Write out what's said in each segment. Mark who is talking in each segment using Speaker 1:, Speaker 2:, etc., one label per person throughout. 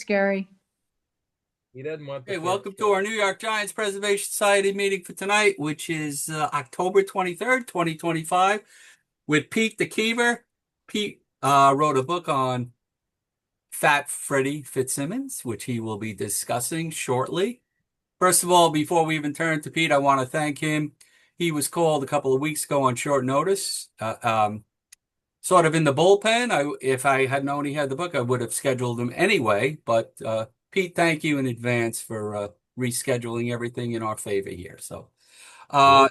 Speaker 1: Gary.
Speaker 2: He doesn't want the
Speaker 3: Hey,
Speaker 2: French
Speaker 3: welcome to
Speaker 2: fries.
Speaker 3: our New York Giants Preservation Society meeting for tonight, which is October 23rd, 2025, with Pete the Kever. Pete wrote a book on Fat Freddie Fitzsimmons, which he will be discussing shortly. First of all, before we even turn to Pete, I want to thank him. He was called a couple of weeks ago on short notice, sort of in the bullpen. If I had known he had the book, I would have scheduled him anyway. But Pete, thank you in advance for rescheduling everything in our favor here. So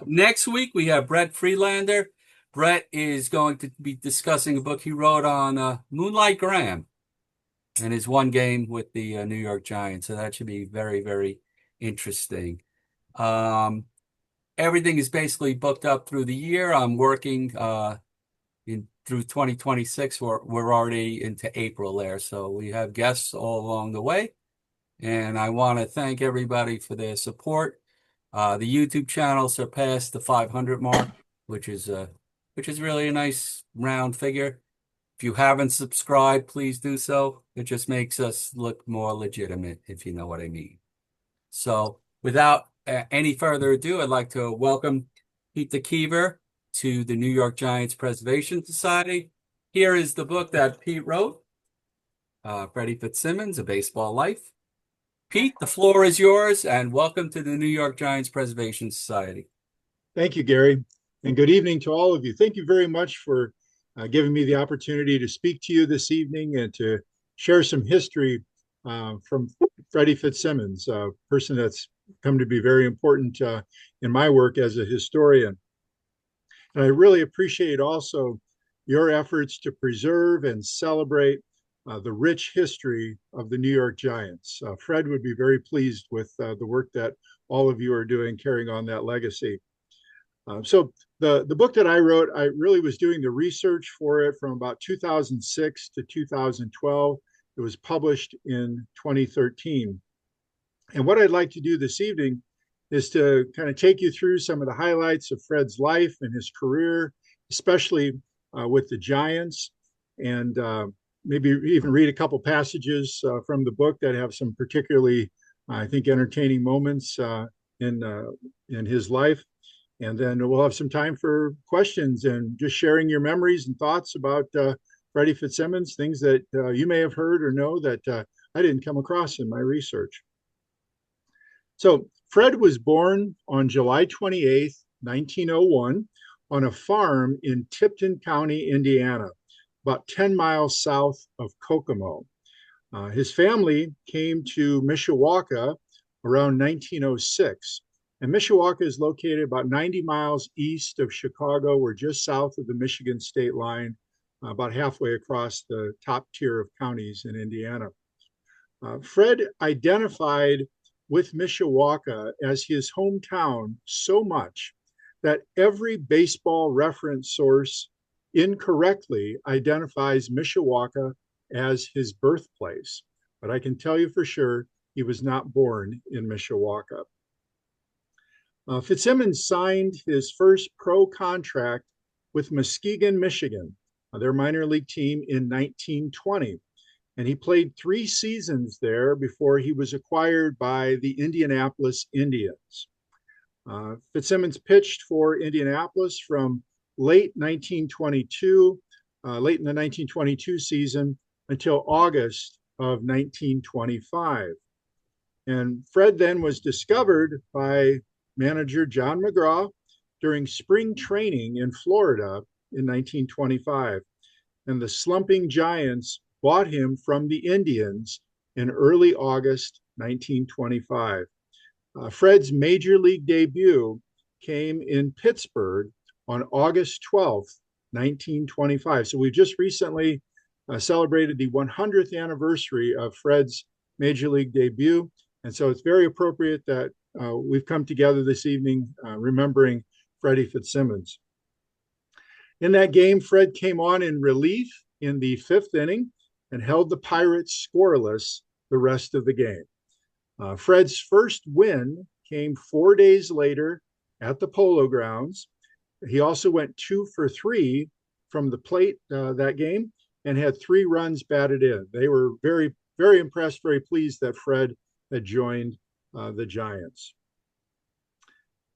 Speaker 3: next week we have Brett Freelander. Brett is going to be discussing a book he wrote on Moonlight Graham and his one game with the New York Giants. So that should be very, very interesting. Everything is basically booked up through the year. I'm working through 2026. We're already into April there. So we have guests all along the way. And I want to thank everybody for their support. The YouTube channel surpassed the 500 mark, which is really a nice round figure. If you haven't subscribed, please do so. It just makes us look more legitimate, if you know what I mean. So without any further ado, I'd like to welcome Pete the Kever to the New York Giants Preservation Society. Here is the book that Pete wrote, Freddie Fitzsimmons, A Baseball Life. Pete, the floor is yours, and welcome to the New York Giants Preservation Society.
Speaker 4: Thank you, Gary, and good evening to all of you. Thank you very much for giving me the opportunity to speak to you this evening and to share some history from Freddie Fitzsimmons, a person that's come to be very important in my work as a historian. And I really appreciate also your efforts to preserve and celebrate the rich history of the New York Giants. Fred would be very pleased with the work that all of you are doing, carrying on that legacy. So the book that I wrote, I really was doing the research for it from about 2006 to 2012. It was published in 2013. And what I'd like to do this evening is to kind of take you through some of the highlights of Fred's life and his career, especially with the Giants, and maybe even read a couple passages from the book that have some particularly, I think, entertaining moments in his life. And then we'll have some time for questions and just sharing your memories and thoughts about Freddie Fitzsimmons, things that you may have heard or know that I didn't come across in my research. So Fred was born on July 28th, 1901, on a farm in Tipton County, Indiana, about 10 miles south of Kokomo. His family came to Mishawaka around 1906. And Mishawaka is located about 90 miles east of Chicago. We're just south of the Michigan state line, about halfway across the top tier of counties in Indiana. Fred identified with Mishawaka as his hometown so much that every baseball reference source incorrectly identifies Mishawaka as his birthplace. But I can tell you for sure he was not born in Mishawaka. Fitzsimmons signed his first pro contract with Muskegon, Michigan, their minor league team, in 1920. And he played 3 seasons there before he was acquired by the Indianapolis Indians. Fitzsimmons pitched for Indianapolis from late in the 1922 season until August of 1925. And Fred then was discovered by manager John McGraw during spring training in Florida in 1925. And the slumping Giants bought him from the Indians in early August 1925. Fred's major league debut came in Pittsburgh on August 12th, 1925. So we've just recently celebrated the 100th anniversary of Fred's major league debut. And so it's very appropriate that we've come together this evening remembering Freddie Fitzsimmons. In that game, Fred came on in relief in the 5th inning and held the Pirates scoreless the rest of the game. Fred's first win came 4 days later at the Polo Grounds. He also went 2 for 3 from the plate that game and had 3 runs batted in. They were very very impressed, very pleased that Fred had joined the Giants.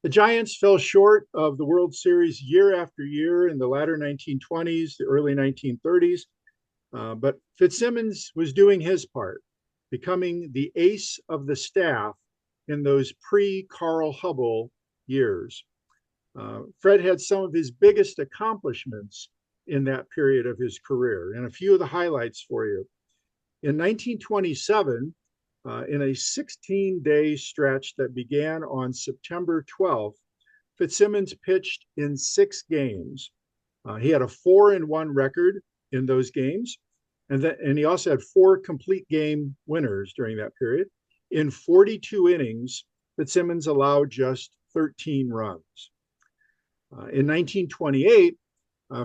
Speaker 4: The Giants fell short of the World Series year after year in the latter 1920s, the early 1930s, but Fitzsimmons was doing his part, becoming the ace of the staff in those pre-Carl Hubbell years. Fred had some of his biggest accomplishments in that period of his career, and a few of the highlights for you. In 1927, in a 16-day stretch that began on September 12th, Fitzsimmons pitched in 6 games. He had a 4-1 record in those games, and he also had 4 complete game winners during that period. In 42 innings, Fitzsimmons allowed just 13 runs. In 1928,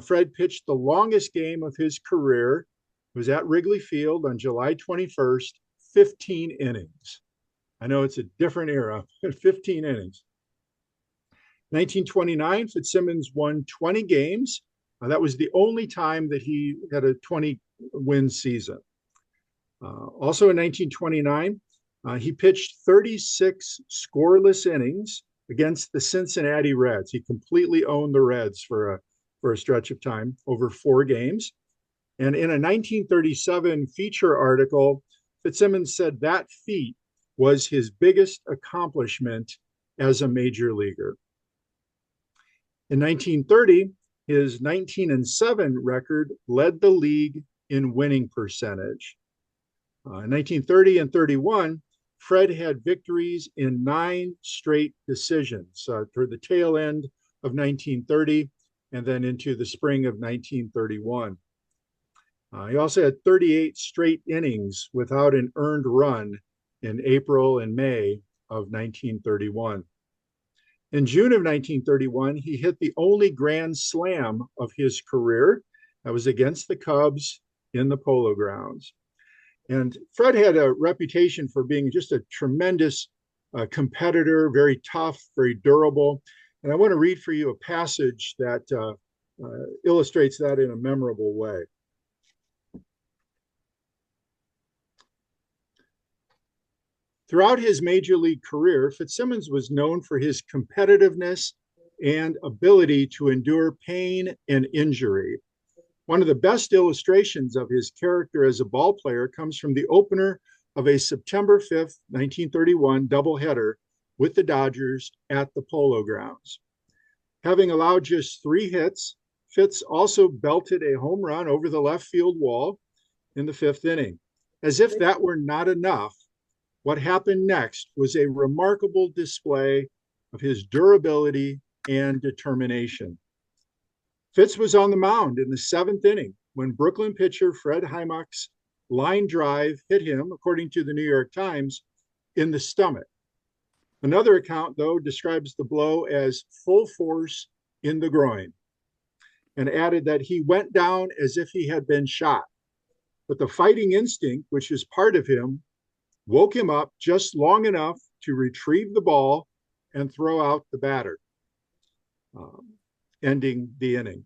Speaker 4: Fred pitched the longest game of his career. It was at Wrigley Field on July 21st, 15 innings. I know it's a different era, but 15 innings. 1929, Fitzsimmons won 20 games. That was the only time that he had a 20-win season. Also in 1929, he pitched 36 scoreless innings against the Cincinnati Reds. He completely owned the Reds for a stretch of time, over 4 games. And in a 1937 feature article, Fitzsimmons said that feat was his biggest accomplishment as a major leaguer. In 1930, his 19-7 record led the league in winning percentage. In 1930 and 31, Fred had victories in 9 straight decisions toward the tail end of 1930 and then into the spring of 1931. He also had 38 straight innings without an earned run in April and May of 1931. In June of 1931, he hit the only grand slam of his career. That was against the Cubs in the Polo Grounds. And Fred had a reputation for being just a tremendous competitor, very tough, very durable. And I want to read for you a passage that illustrates that in a memorable way. Throughout his major league career, Fitzsimmons was known for his competitiveness and ability to endure pain and injury. One of the best illustrations of his character as a ball player comes from the opener of a September 5th, 1931 doubleheader with the Dodgers at the Polo Grounds. Having allowed just 3 hits, Fitz also belted a home run over the left field wall in the 5th inning. As if that were not enough, what happened next was a remarkable display of his durability and determination. Fitz was on the mound in the 7th inning when Brooklyn pitcher Fred Hymock's line drive hit him, according to the New York Times, in the stomach. Another account, though, describes the blow as full force in the groin and added that he went down as if he had been shot. But the fighting instinct, which is part of him, woke him up just long enough to retrieve the ball and throw out the batter, ending the inning.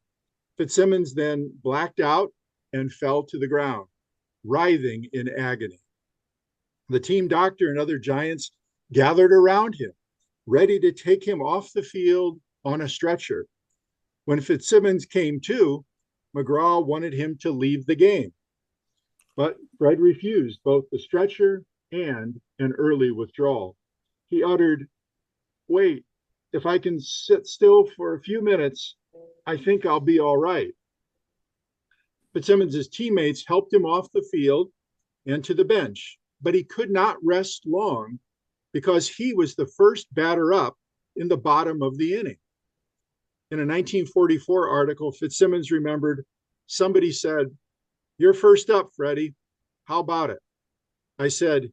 Speaker 4: Fitzsimmons then blacked out and fell to the ground, writhing in agony. The team doctor and other Giants gathered around him, ready to take him off the field on a stretcher. When Fitzsimmons came to, McGraw wanted him to leave the game, but Fred refused both the stretcher and an early withdrawal. He uttered, "Wait, if I can sit still for a few minutes, I think I'll be all right." Fitzsimmons' teammates helped him off the field and to the bench, but he could not rest long because he was the first batter up in the bottom of the inning. In a 1944 article, Fitzsimmons remembered, somebody said, "You're first up, Freddie. How about it?" I said,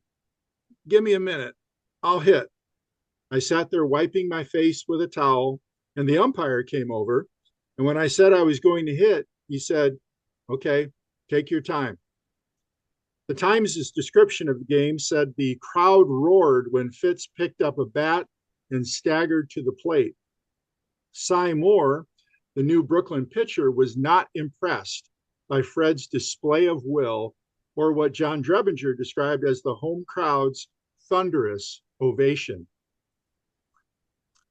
Speaker 4: "Give me a minute. I'll hit." I sat there wiping my face with a towel, and the umpire came over. And when I said I was going to hit, he said, "Okay, take your time." The Times' description of the game said the crowd roared when Fitz picked up a bat and staggered to the plate. Cy Moore, the new Brooklyn pitcher, was not impressed by Fred's display of will or what John Drebinger described as the home crowd's thunderous ovation.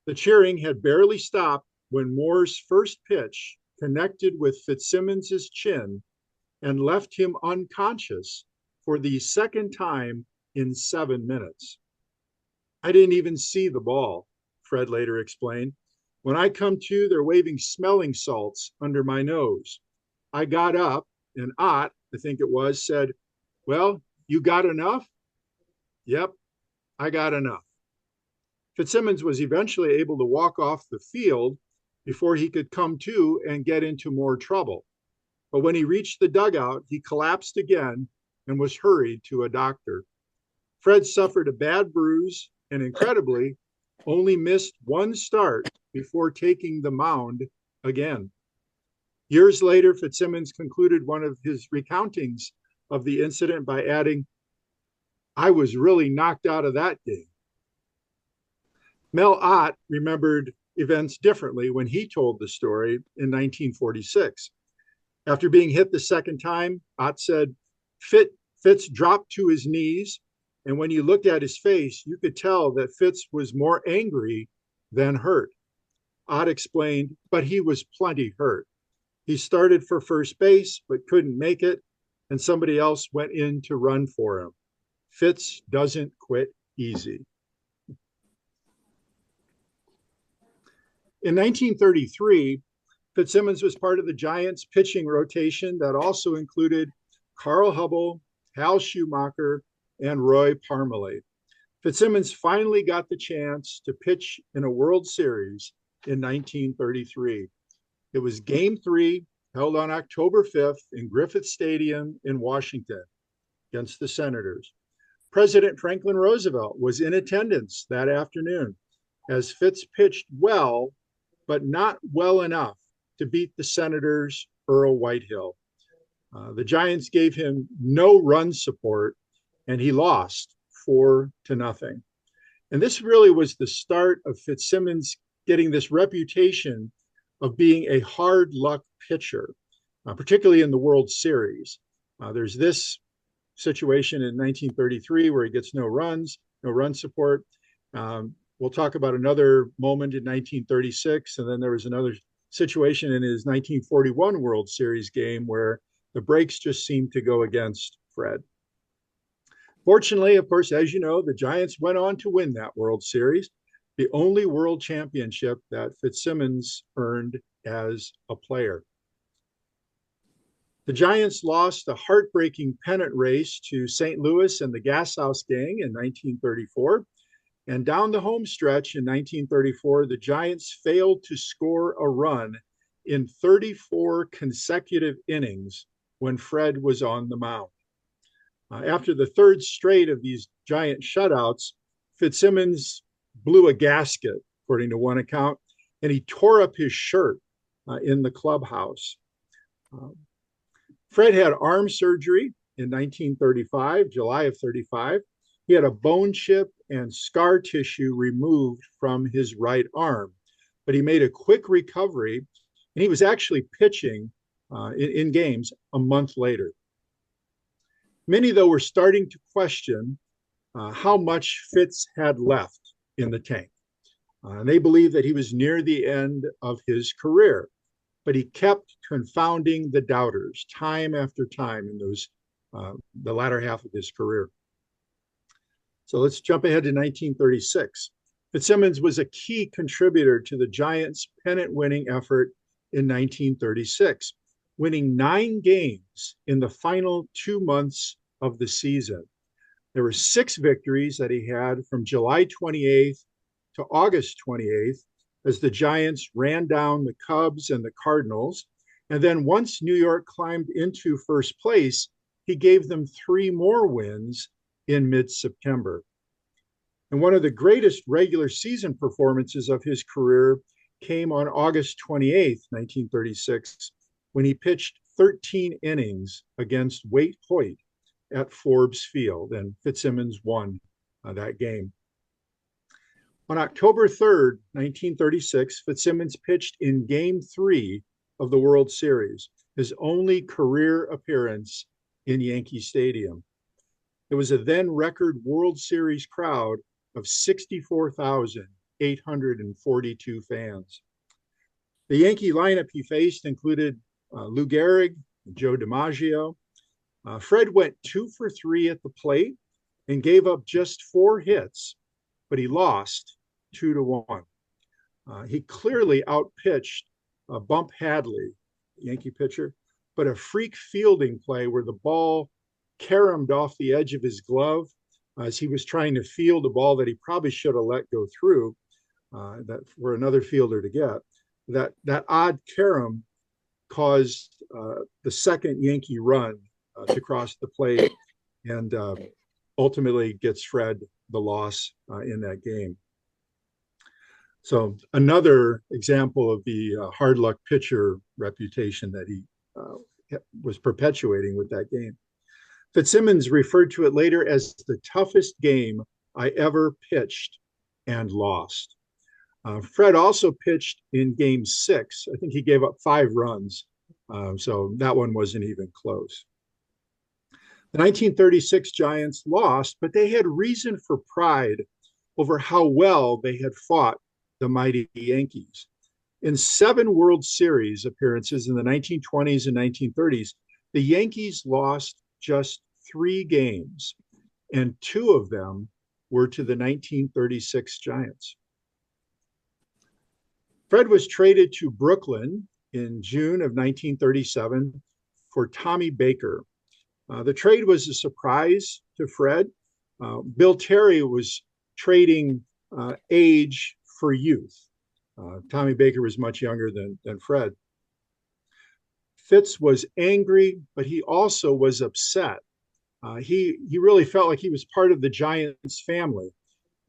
Speaker 4: The cheering had barely stopped when Moore's first pitch connected with Fitzsimmons' chin and left him unconscious for the second time in 7 minutes. I didn't even see the ball, Fred later explained. When I come to, they're waving smelling salts under my nose. I got up, and Ott, I think it was, said, "Well, you got enough?" "Yep, I got enough." Fitzsimmons was eventually able to walk off the field before he could come to and get into more trouble. But when he reached the dugout, he collapsed again and was hurried to a doctor. Fred suffered a bad bruise and, incredibly, only missed one start before taking the mound again. Years later, Fitzsimmons concluded one of his recountings of the incident by adding, "I was really knocked out of that game." Mel Ott remembered events differently when he told the story in 1946. After being hit the second time, Ott said, Fitz dropped to his knees, and when you looked at his face, you could tell that Fitz was more angry than hurt. Ott explained, but he was plenty hurt. He started for first base, but couldn't make it, and somebody else went in to run for him. Fitz doesn't quit easy. In 1933, Fitzsimmons was part of the Giants pitching rotation that also included Carl Hubbell, Hal Schumacher, and Roy Parmalee. Fitzsimmons finally got the chance to pitch in a World Series in 1933. It was Game 3, held on October 5th in Griffith Stadium in Washington against the Senators. President Franklin Roosevelt was in attendance that afternoon as Fitz pitched well, but not well enough to beat the Senators' Earl Whitehill. The Giants gave him no run support, and he lost 4-0. And this really was the start of Fitzsimmons getting this reputation of being a hard luck pitcher, particularly in the World Series. There's this situation in 1933 where he gets no runs, no run support. We'll talk about another moment in 1936, and then there was another situation in his 1941 World Series game where the breaks just seemed to go against Fred. Fortunately, of course, as you know, the Giants went on to win that World Series, the only world championship that Fitzsimmons earned as a player. The Giants lost a heartbreaking pennant race to St. Louis and the Gas House Gang in 1934. And down the home stretch in 1934, the Giants failed to score a run in 34 consecutive innings when Fred was on the mound. After the third straight of these Giant shutouts, Fitzsimmons blew a gasket, according to one account, and he tore up his shirt in the clubhouse. Fred had arm surgery in 1935, July of 35. He had a bone chip and scar tissue removed from his right arm, but he made a quick recovery, and he was actually pitching in games a month later. Many, though, were starting to question how much Fitz had left in the tank. And they believed that he was near the end of his career, but he kept confounding the doubters time after time in the latter half of his career. So let's jump ahead to 1936. Fitzsimmons was a key contributor to the Giants' pennant-winning effort in 1936, winning 9 games in the final 2 months of the season. There were 6 victories that he had from July 28th to August 28th as the Giants ran down the Cubs and the Cardinals. And then once New York climbed into first place, he gave them 3 more wins in mid-September. And one of the greatest regular season performances of his career came on August 28th, 1936, when he pitched 13 innings against Waite Hoyt at Forbes Field, and Fitzsimmons won that game. On October 3rd, 1936, Fitzsimmons pitched in Game 3 of the World Series, his only career appearance in Yankee Stadium. It was a then record World Series crowd of 64,842 fans. The Yankee lineup he faced included Lou Gehrig, Joe DiMaggio. Fred went 2 for 3 at the plate and gave up just 4 hits, but he lost 2-1. He clearly outpitched Bump Hadley, Yankee pitcher, but a freak fielding play where the ball caromed off the edge of his glove as he was trying to field a ball that he probably should have let go through that for another fielder to get. That odd carom caused the second Yankee run to cross the plate and ultimately gets Fred the loss in that game. So another example of the hard luck pitcher reputation that he was perpetuating with that game. Fitzsimmons referred to it later as the toughest game I ever pitched and lost. Fred also pitched in game 6. I think he gave up 5 runs. So that one wasn't even close. The 1936 Giants lost, but they had reason for pride over how well they had fought the mighty Yankees. In 7 World Series appearances in the 1920s and 1930s, the Yankees lost just 3 games, and 2 of them were to the 1936 Giants. Fred was traded to Brooklyn in June of 1937 for Tommy Baker. The trade was a surprise to Fred. Bill Terry was trading age for youth. Tommy Baker was much younger than Fred. Fitz was angry, but he also was upset. He really felt like he was part of the Giants family,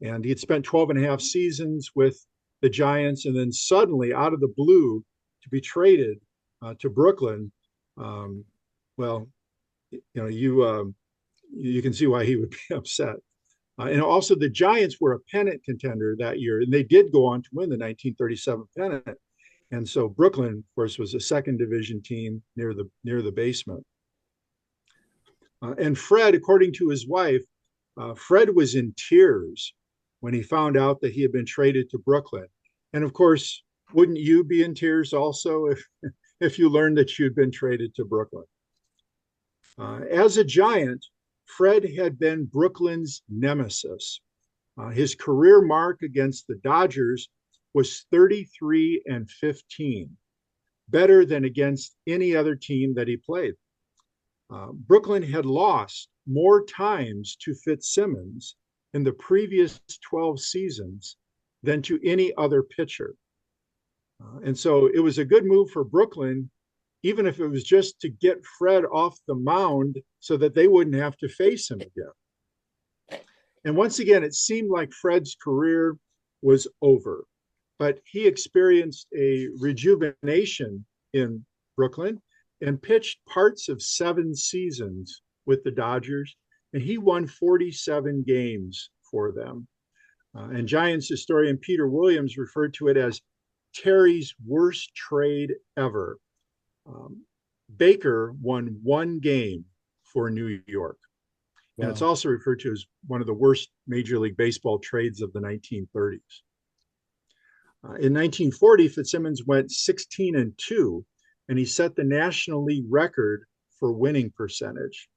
Speaker 4: and he had spent 12 and a half seasons with the Giants, and then suddenly, out of the blue, to be traded to Brooklyn. Well, you can see why he would be upset. And also, the Giants were a pennant contender that year, and they did go on to win the 1937 pennant. And so Brooklyn, of course, was a second division team near the basement. And Fred, according to his wife, Fred was in tears when he found out that he had been traded to Brooklyn. And of course, wouldn't you be in tears also if you learned that you'd been traded to Brooklyn? As a Giant, Fred had been Brooklyn's nemesis. His career mark against the Dodgers was 33-15, better than against any other team that he played. Brooklyn had lost more times to Fitzsimmons in the previous 12 seasons than to any other pitcher. And so it was a good move for Brooklyn, even if it was just to get Fred off the mound so that they wouldn't have to face him again. And once again, it seemed like Fred's career was over, but he experienced a rejuvenation in Brooklyn and pitched parts of 7 seasons with the Dodgers, and he won 47 games for them. And Giants historian Peter Williams referred to it as Terry's worst trade ever. Baker won 1 game for New York. Wow. And it's also referred to as one of the worst Major League Baseball trades of the 1930s. In 1940, Fitzsimmons went 16-2, and he set the National League record for winning percentage.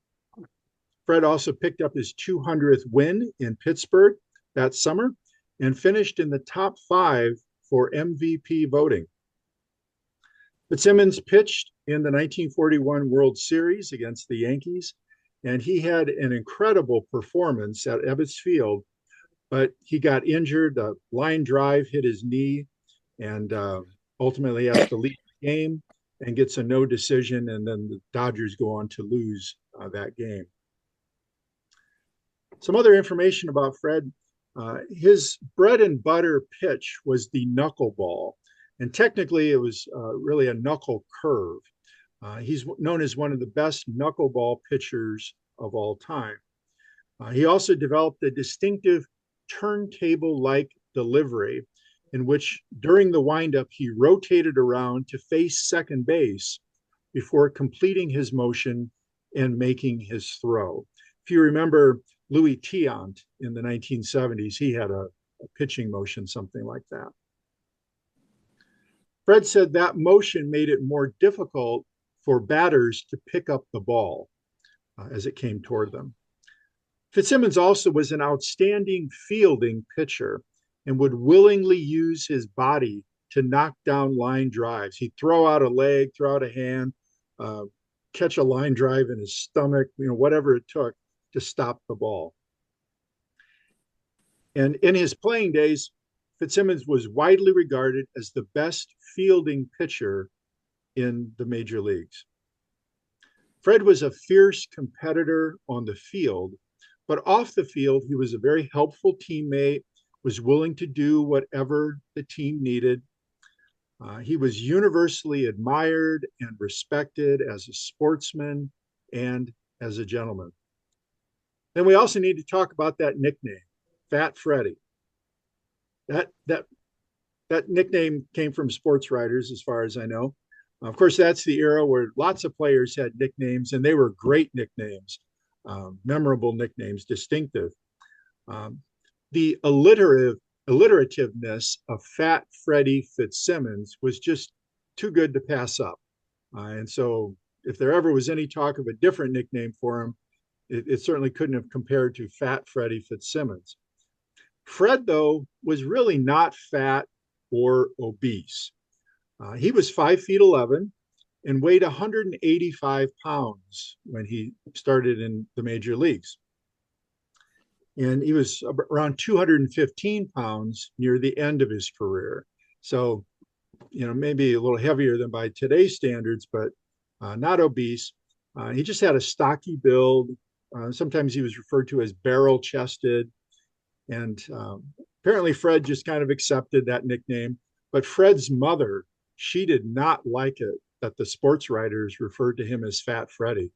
Speaker 4: Fred also picked up his 200th win in Pittsburgh that summer and finished in the top 5 for MVP voting. Fitzsimmons pitched in the 1941 World Series against the Yankees, and he had an incredible performance at Ebbets Field, but he got injured. A line drive hit his knee, and ultimately has to leave the game and gets a no decision, and then the Dodgers go on to lose that game. Some other information about Fred. His bread and butter pitch was the knuckleball, and technically it was really a knuckle curve. He's known as one of the best knuckleball pitchers of all time. He also developed a distinctive turntable-like delivery in which during the windup he rotated around to face second base before completing his motion and making his throw. If you remember Louis Tiant in the 1970s, he had a pitching motion, something like that. Fred said that motion made it more difficult for batters to pick up the ball as it came toward them. Fitzsimmons also was an outstanding fielding pitcher and would willingly use his body to knock down line drives. He'd throw out a leg, throw out a hand, catch a line drive in his stomach, whatever it took to stop the ball. And in his playing days, Fitzsimmons was widely regarded as the best fielding pitcher in the major leagues. Fred was a fierce competitor on the field, but off the field, he was a very helpful teammate, was willing to do whatever the team needed. He was universally admired and respected as a sportsman and as a gentleman. Then we also need to talk about that nickname, Fat Freddie. That nickname came from sports writers, as far as I know. Of course, that's the era where lots of players had nicknames, and they were great nicknames, memorable nicknames, distinctive. The alliterativeness of Fat Freddie Fitzsimmons was just too good to pass up. And so if there ever was any talk of a different nickname for him, it certainly couldn't have compared to Fat Freddie Fitzsimmons. Fred, though, was really not fat or obese. He was 5'11" and weighed 185 pounds when he started in the major leagues. And he was around 215 pounds near the end of his career. So, maybe a little heavier than by today's standards, but not obese. He just had a stocky build. Sometimes he was referred to as barrel-chested. And apparently Fred just kind of accepted that nickname. But Fred's mother, she did not like it that the sports writers referred to him as Fat Freddie.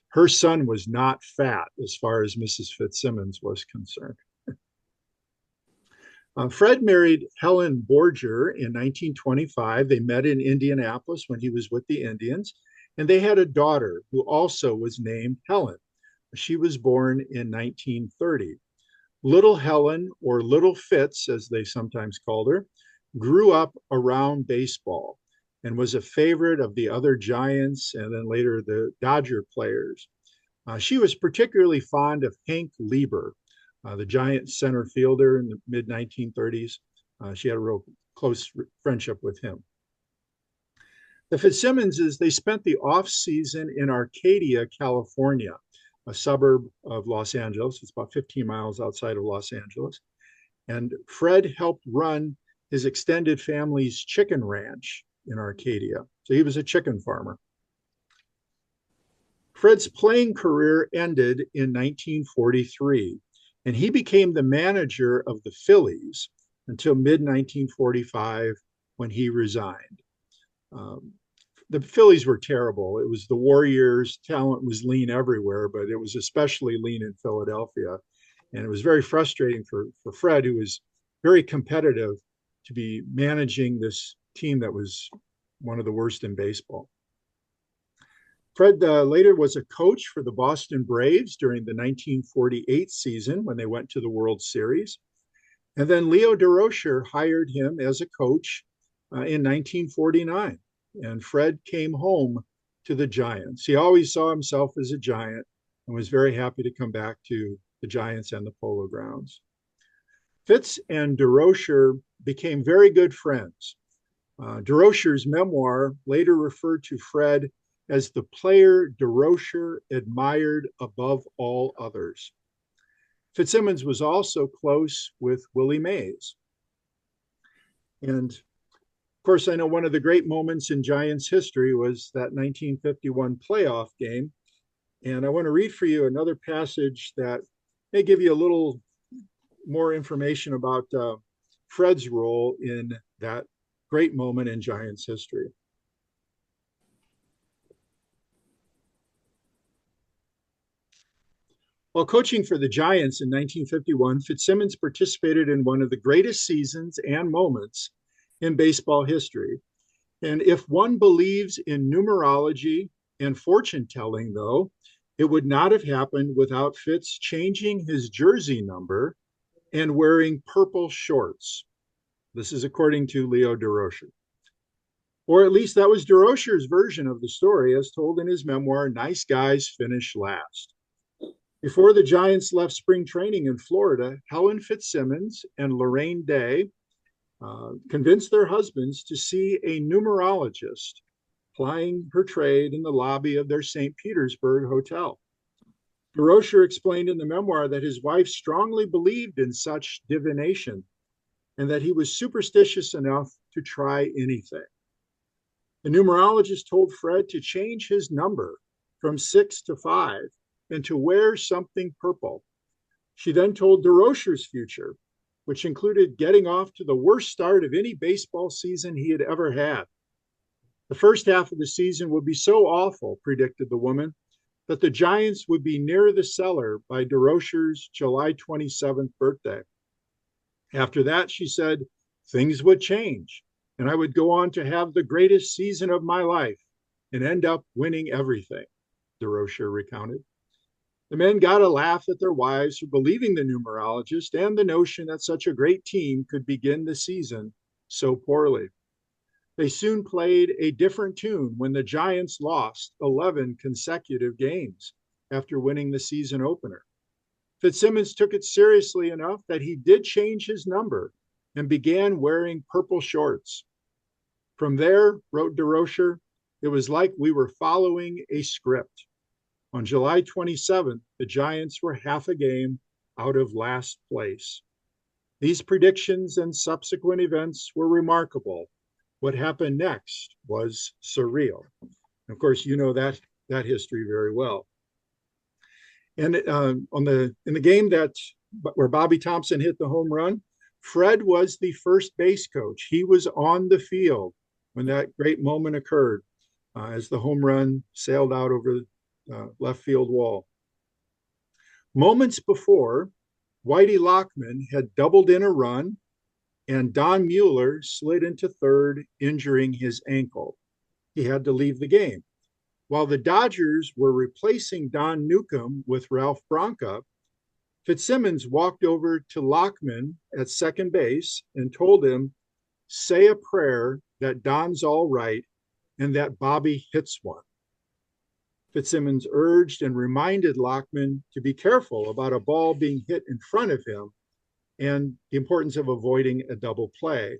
Speaker 4: Her son was not fat as far as Mrs. Fitzsimmons was concerned. Fred married Helen Borger in 1925. They met in Indianapolis when he was with the Indians, and they had a daughter who also was named Helen. She was born in 1930. Little Helen, or Little Fitz, as they sometimes called her, grew up around baseball and was a favorite of the other Giants and then later the Dodger players. She was particularly fond of Hank Lieber, the Giant center fielder in the mid-1930s. She had a real close friendship with him. The Fitzsimmonses, they spent the off season in Arcadia, California, a suburb of Los Angeles. It's about 15 miles outside of Los Angeles. And Fred helped run his extended family's chicken ranch in Arcadia. So he was a chicken farmer. Fred's playing career ended in 1943, and he became the manager of the Phillies until mid-1945 when he resigned. The Phillies were terrible. It was the Warriors. Talent was lean everywhere, but it was especially lean in Philadelphia. And it was very frustrating for Fred, who was very competitive, to be managing this team that was one of the worst in baseball. Fred later was a coach for the Boston Braves during the 1948 season when they went to the World Series. And then Leo DeRocher hired him as a coach in 1949. And Fred came home to the Giants. He always saw himself as a Giant and was very happy to come back to the Giants and the Polo Grounds. Fitz and DeRocher became very good friends. DeRocher's memoir later referred to Fred as the player DeRocher admired above all others. Fitzsimmons was also close with Willie Mays. And of course, I know one of the great moments in Giants history was that 1951 playoff game. And I want to read for you another passage that may give you a little more information about Fred's role in that great moment in Giants history. While coaching for the Giants in 1951, Fitzsimmons participated in one of the greatest seasons and moments in baseball history. And if one believes in numerology and fortune telling, though, it would not have happened without Fitz changing his jersey number and wearing purple shorts. This is according to Leo DeRocher. Or at least that was DeRocher's version of the story, as told in his memoir, Nice Guys Finish Last. Before the Giants left spring training in Florida, Helen Fitzsimmons and Lorraine Day convinced their husbands to see a numerologist plying her trade in the lobby of their St. Petersburg hotel. DeRocher explained in the memoir that his wife strongly believed in such divination and that he was superstitious enough to try anything. The numerologist told Fred to change his number from 6 to 5 and to wear something purple. She then told DeRocher's future, which included getting off to the worst start of any baseball season he had ever had. The first half of the season would be so awful, predicted the woman, that the Giants would be near the cellar by DeRocher's July 27th birthday. After that, she said, things would change, and I would go on to have the greatest season of my life and end up winning everything, DeRocher recounted. The men got a laugh at their wives for believing the numerologist and the notion that such a great team could begin the season so poorly. They soon played a different tune when the Giants lost 11 consecutive games after winning the season opener. Fitzsimmons took it seriously enough that he did change his number and began wearing purple shorts. From there, wrote DeRocher, it was like we were following a script. On July 27th, the Giants were half a game out of last place. These predictions and subsequent events were remarkable. What happened next was surreal. Of course, you know that history very well. And in the game where Bobby Thompson hit the home run, Fred was the first base coach. He was on the field when that great moment occurred as the home run sailed out over the left field wall. Moments before, Whitey Lockman had doubled in a run, and Don Mueller slid into third, injuring his ankle. He had to leave the game. While the Dodgers were replacing Don Newcomb with Ralph Branca, Fitzsimmons walked over to Lockman at second base and told him, say a prayer that Don's all right and that Bobby hits one. Fitzsimmons urged and reminded Lockman to be careful about a ball being hit in front of him and the importance of avoiding a double play.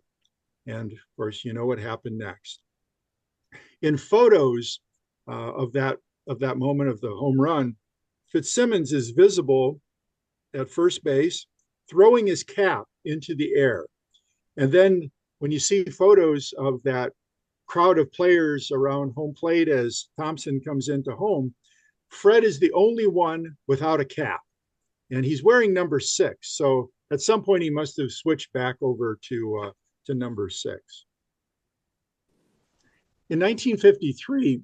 Speaker 4: And of course, you know what happened next. In photos of that moment of the home run, Fitzsimmons is visible at first base, throwing his cap into the air. And then when you see photos of that crowd of players around home plate as Thompson comes into home, Fred is the only one without a cap. And he's wearing number 6. So at some point he must have switched back over to number 6. In 1953,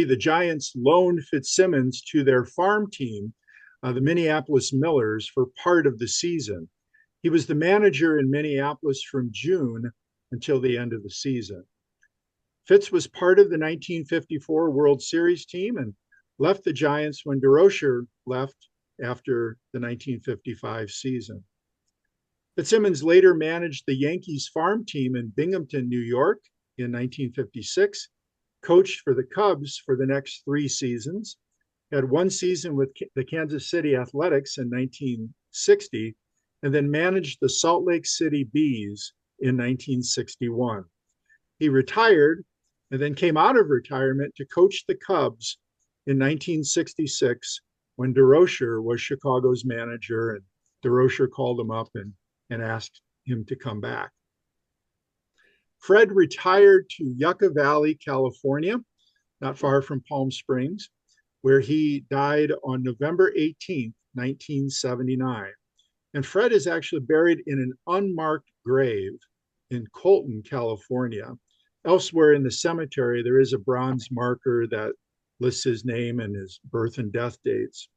Speaker 4: the Giants loaned Fitzsimmons to their farm team, the Minneapolis Millers, for part of the season. He was the manager in Minneapolis from June until the end of the season. Fitz was part of the 1954 World Series team and left the Giants when DeRocher left after the 1955 season. Fitzsimmons later managed the Yankees farm team in Binghamton, New York in 1956, coached for the Cubs for the next 3 seasons, had 1 season with the Kansas City Athletics in 1960, and then managed the Salt Lake City Bees in 1961. He retired and then came out of retirement to coach the Cubs in 1966 when DeRocher was Chicago's manager, and DeRocher called him up and asked him to come back. Fred retired to Yucca Valley, California, not far from Palm Springs, where he died on November 18th, 1979. And Fred is actually buried in an unmarked grave in Colton, California. Elsewhere in the cemetery, there is a bronze marker that lists his name and his birth and death dates.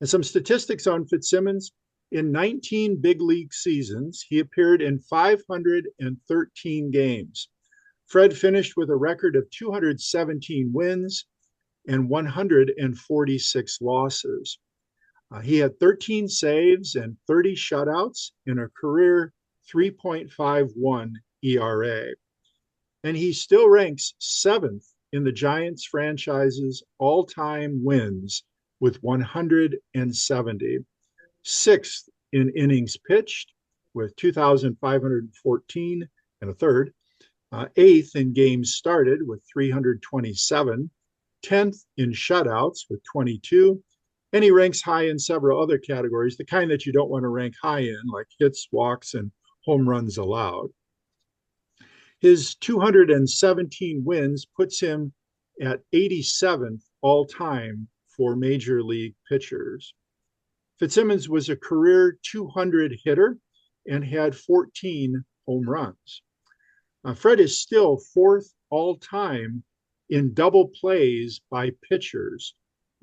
Speaker 4: And some statistics on Fitzsimmons. In 19 big league seasons, he appeared in 513 games. Fred finished with a record of 217 wins and 146 losses. He had 13 saves and 30 shutouts in a career 3.51 ERA. And he still ranks 7th in the Giants franchise's all-time wins with 170, 6th in innings pitched with 2,514 and a third, 8th in games started with 327, 10th in shutouts with 22, and he ranks high in several other categories, the kind that you don't want to rank high in, like hits, walks, and home runs allowed. His 217 wins puts him at 87th all-time for major league pitchers. Fitzsimmons was a career 200 hitter and had 14 home runs. Fred is still 4th all-time in double plays by pitchers.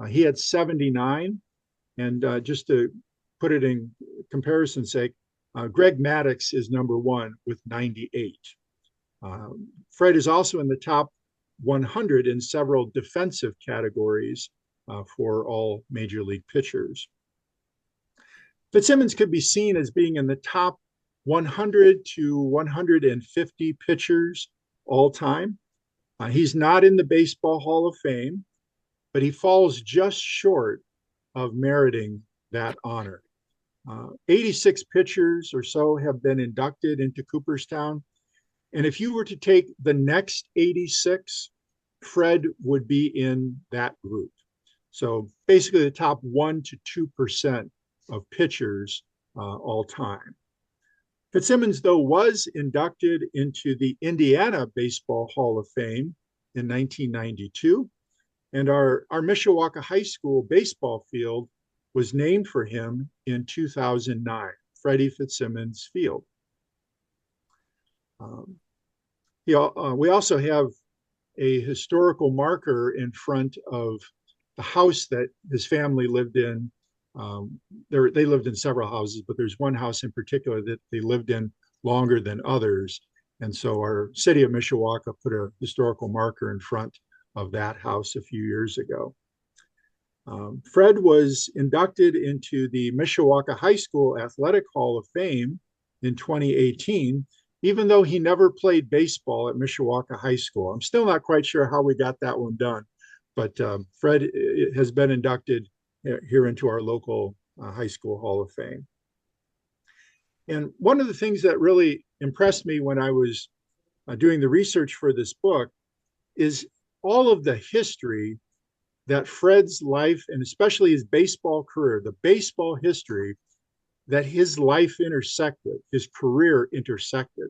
Speaker 4: He had 79, and just to put it in comparison's sake, Greg Maddux is number 1 with 98. Fred is also in the top 100 in several defensive categories for all major league pitchers. Fitzsimmons could be seen as being in the top 100 to 150 pitchers all time. He's not in the Baseball Hall of Fame, but he falls just short of meriting that honor. 86 pitchers or so have been inducted into Cooperstown. And if you were to take the next 86, Fred would be in that group. So basically the top 1% to 2% of pitchers all time. Fitzsimmons, though, was inducted into the Indiana Baseball Hall of Fame in 1992. And our Mishawaka High School baseball field was named for him in 2009, Freddie Fitzsimmons Field. We also have a historical marker in front of the house that his family lived in. They lived in several houses, but there's one house in particular that they lived in longer than others. And so our city of Mishawaka put a historical marker in front of that house a few years ago. Fred was inducted into the Mishawaka High School Athletic Hall of Fame in 2018, even though he never played baseball at Mishawaka High School. I'm still not quite sure how we got that one done, but Fred has been inducted here into our local high school Hall of Fame. And one of the things that really impressed me when I was doing the research for this book is all of the history that Fred's life, and especially his baseball career, the baseball history that his life intersected, his career intersected.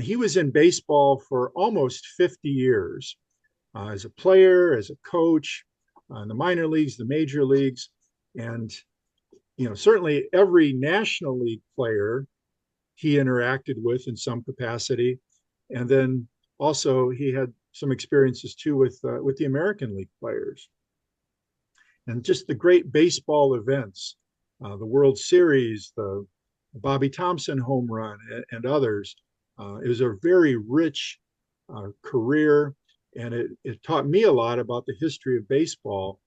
Speaker 4: He was in baseball for almost 50 years as a player, as a coach, in the minor leagues, the major leagues, and certainly every National League player he interacted with in some capacity, and then also he had some experiences too with the American League players, and just the great baseball events, the World Series, the Bobby Thompson home run, and others. It was a very rich career, and it taught me a lot about the history of baseball,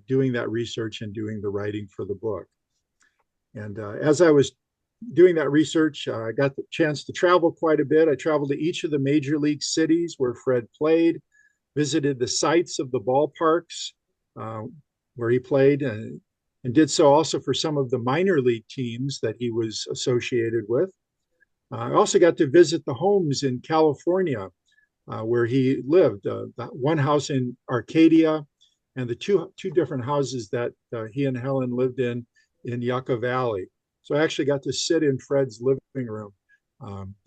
Speaker 4: doing that research and doing the writing for the book. And as I was doing that research, I got the chance to travel quite a bit. I traveled to each of the major league cities where Fred played, visited the sites of the ballparks where he played, and did so also for some of the minor league teams that he was associated with. I also got to visit the homes in California where he lived, one house in Arcadia, and the two different houses that he and Helen lived in Yucca Valley. So I actually got to sit in Fred's living room.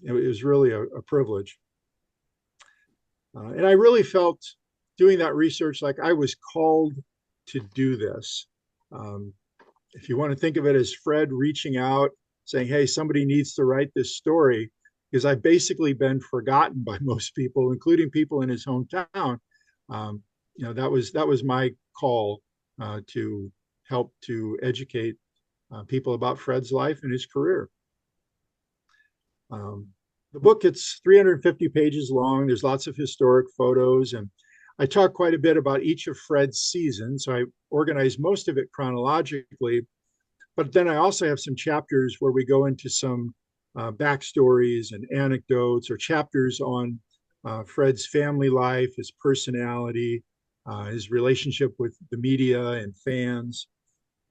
Speaker 4: It was really a privilege. And I really felt doing that research like I was called to do this. If you want to think of it as Fred reaching out, saying, hey, somebody needs to write this story, because I've basically been forgotten by most people, including people in his hometown. That was my call to help to educate people about Fred's life and his career. The book, it's 350 pages long. There's lots of historic photos, and I talk quite a bit about each of Fred's seasons. So I organize most of it chronologically, but then I also have some chapters where we go into some backstories and anecdotes, or chapters on Fred's family life, his personality, his relationship with the media and fans.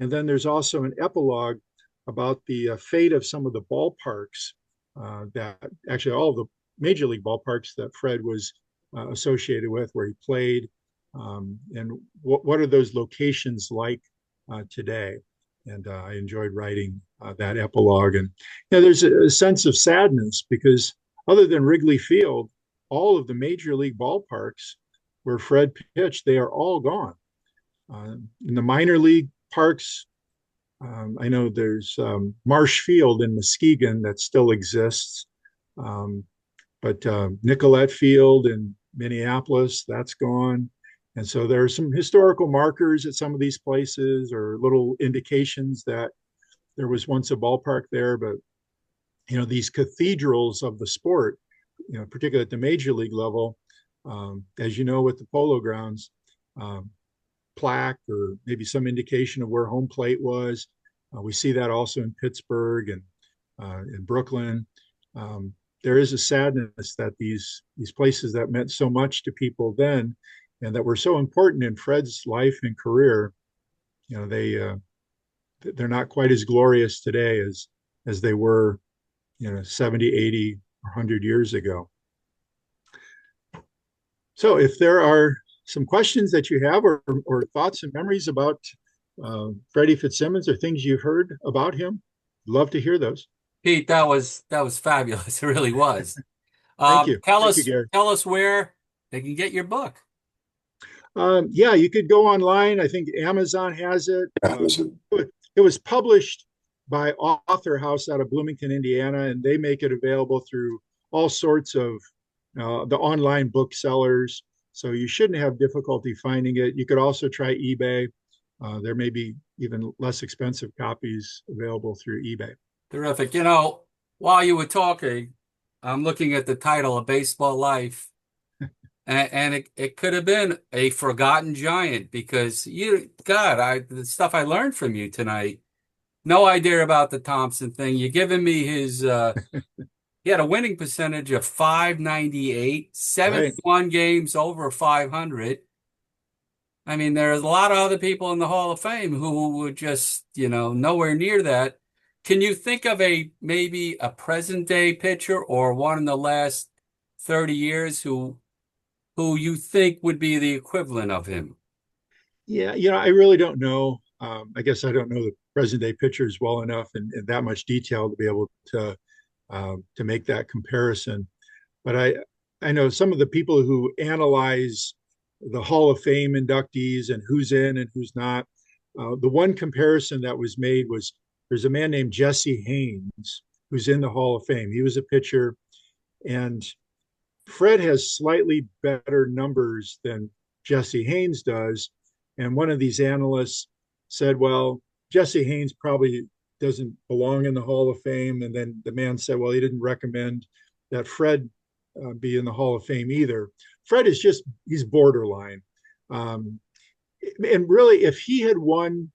Speaker 4: And then there's also an epilogue about the fate of some of the ballparks that actually all the major league ballparks that Fred was associated with, where he played, and what are those locations like today. And I enjoyed writing that epilogue. And there's a sense of sadness because other than Wrigley Field, all of the major league ballparks where Fred pitched, they are all gone. In the minor league parks, I know there's Marsh Field in Muskegon that still exists, but Nicollet Field in Minneapolis, that's gone. And so there are some historical markers at some of these places, or little indications that there was once a ballpark there. But, these cathedrals of the sport, particularly at the major league level, as you know, with the Polo Grounds, plaque or maybe some indication of where home plate was. We see that also in Pittsburgh and in Brooklyn. There is a sadness that these places that meant so much to people then, and that were so important in Fred's life and career, they're not quite as glorious today as they were, 70, 80, or 100 years ago. So if there are some questions that you have, or thoughts and memories about Freddie Fitzsimmons, or things you've heard about him, love to hear those.
Speaker 3: Pete, that was fabulous. It really was.
Speaker 4: Thank you.
Speaker 3: Tell
Speaker 4: Thank
Speaker 3: us
Speaker 4: you, Gary.
Speaker 3: tell us where they can get your book.
Speaker 4: Yeah, you could go online. I think Amazon has it. It was published by Author House out of Bloomington, Indiana, and they make it available through all sorts of the online booksellers. So you shouldn't have difficulty finding it. You could also try eBay. There may be even less expensive copies available through eBay.
Speaker 3: Terrific. While you were talking, I'm looking at the title of Baseball Life, and it could have been a forgotten giant, because the stuff I learned from you tonight, no idea about the Thompson thing. You're giving me his, he had a winning percentage of .598, 71 games over 500. I mean, there's a lot of other people in the Hall of Fame who were just, nowhere near that. Can you think of maybe a present day pitcher, or one in the last 30 years who you think would be the equivalent of him?
Speaker 4: Yeah, I really don't know. I guess I don't know the present day pitchers well enough in that much detail to be able to make that comparison. But I know some of the people who analyze the Hall of Fame inductees and who's in and who's not. The one comparison that was made was, there's a man named Jesse Haynes who's in the Hall of Fame. He was a pitcher, and Fred has slightly better numbers than Jesse Haynes does. And one of these analysts said, well, Jesse Haynes probably doesn't belong in the Hall of Fame. And then the man said, well, he didn't recommend that Fred be in the Hall of Fame either. Fred is he's borderline. And really, if he had won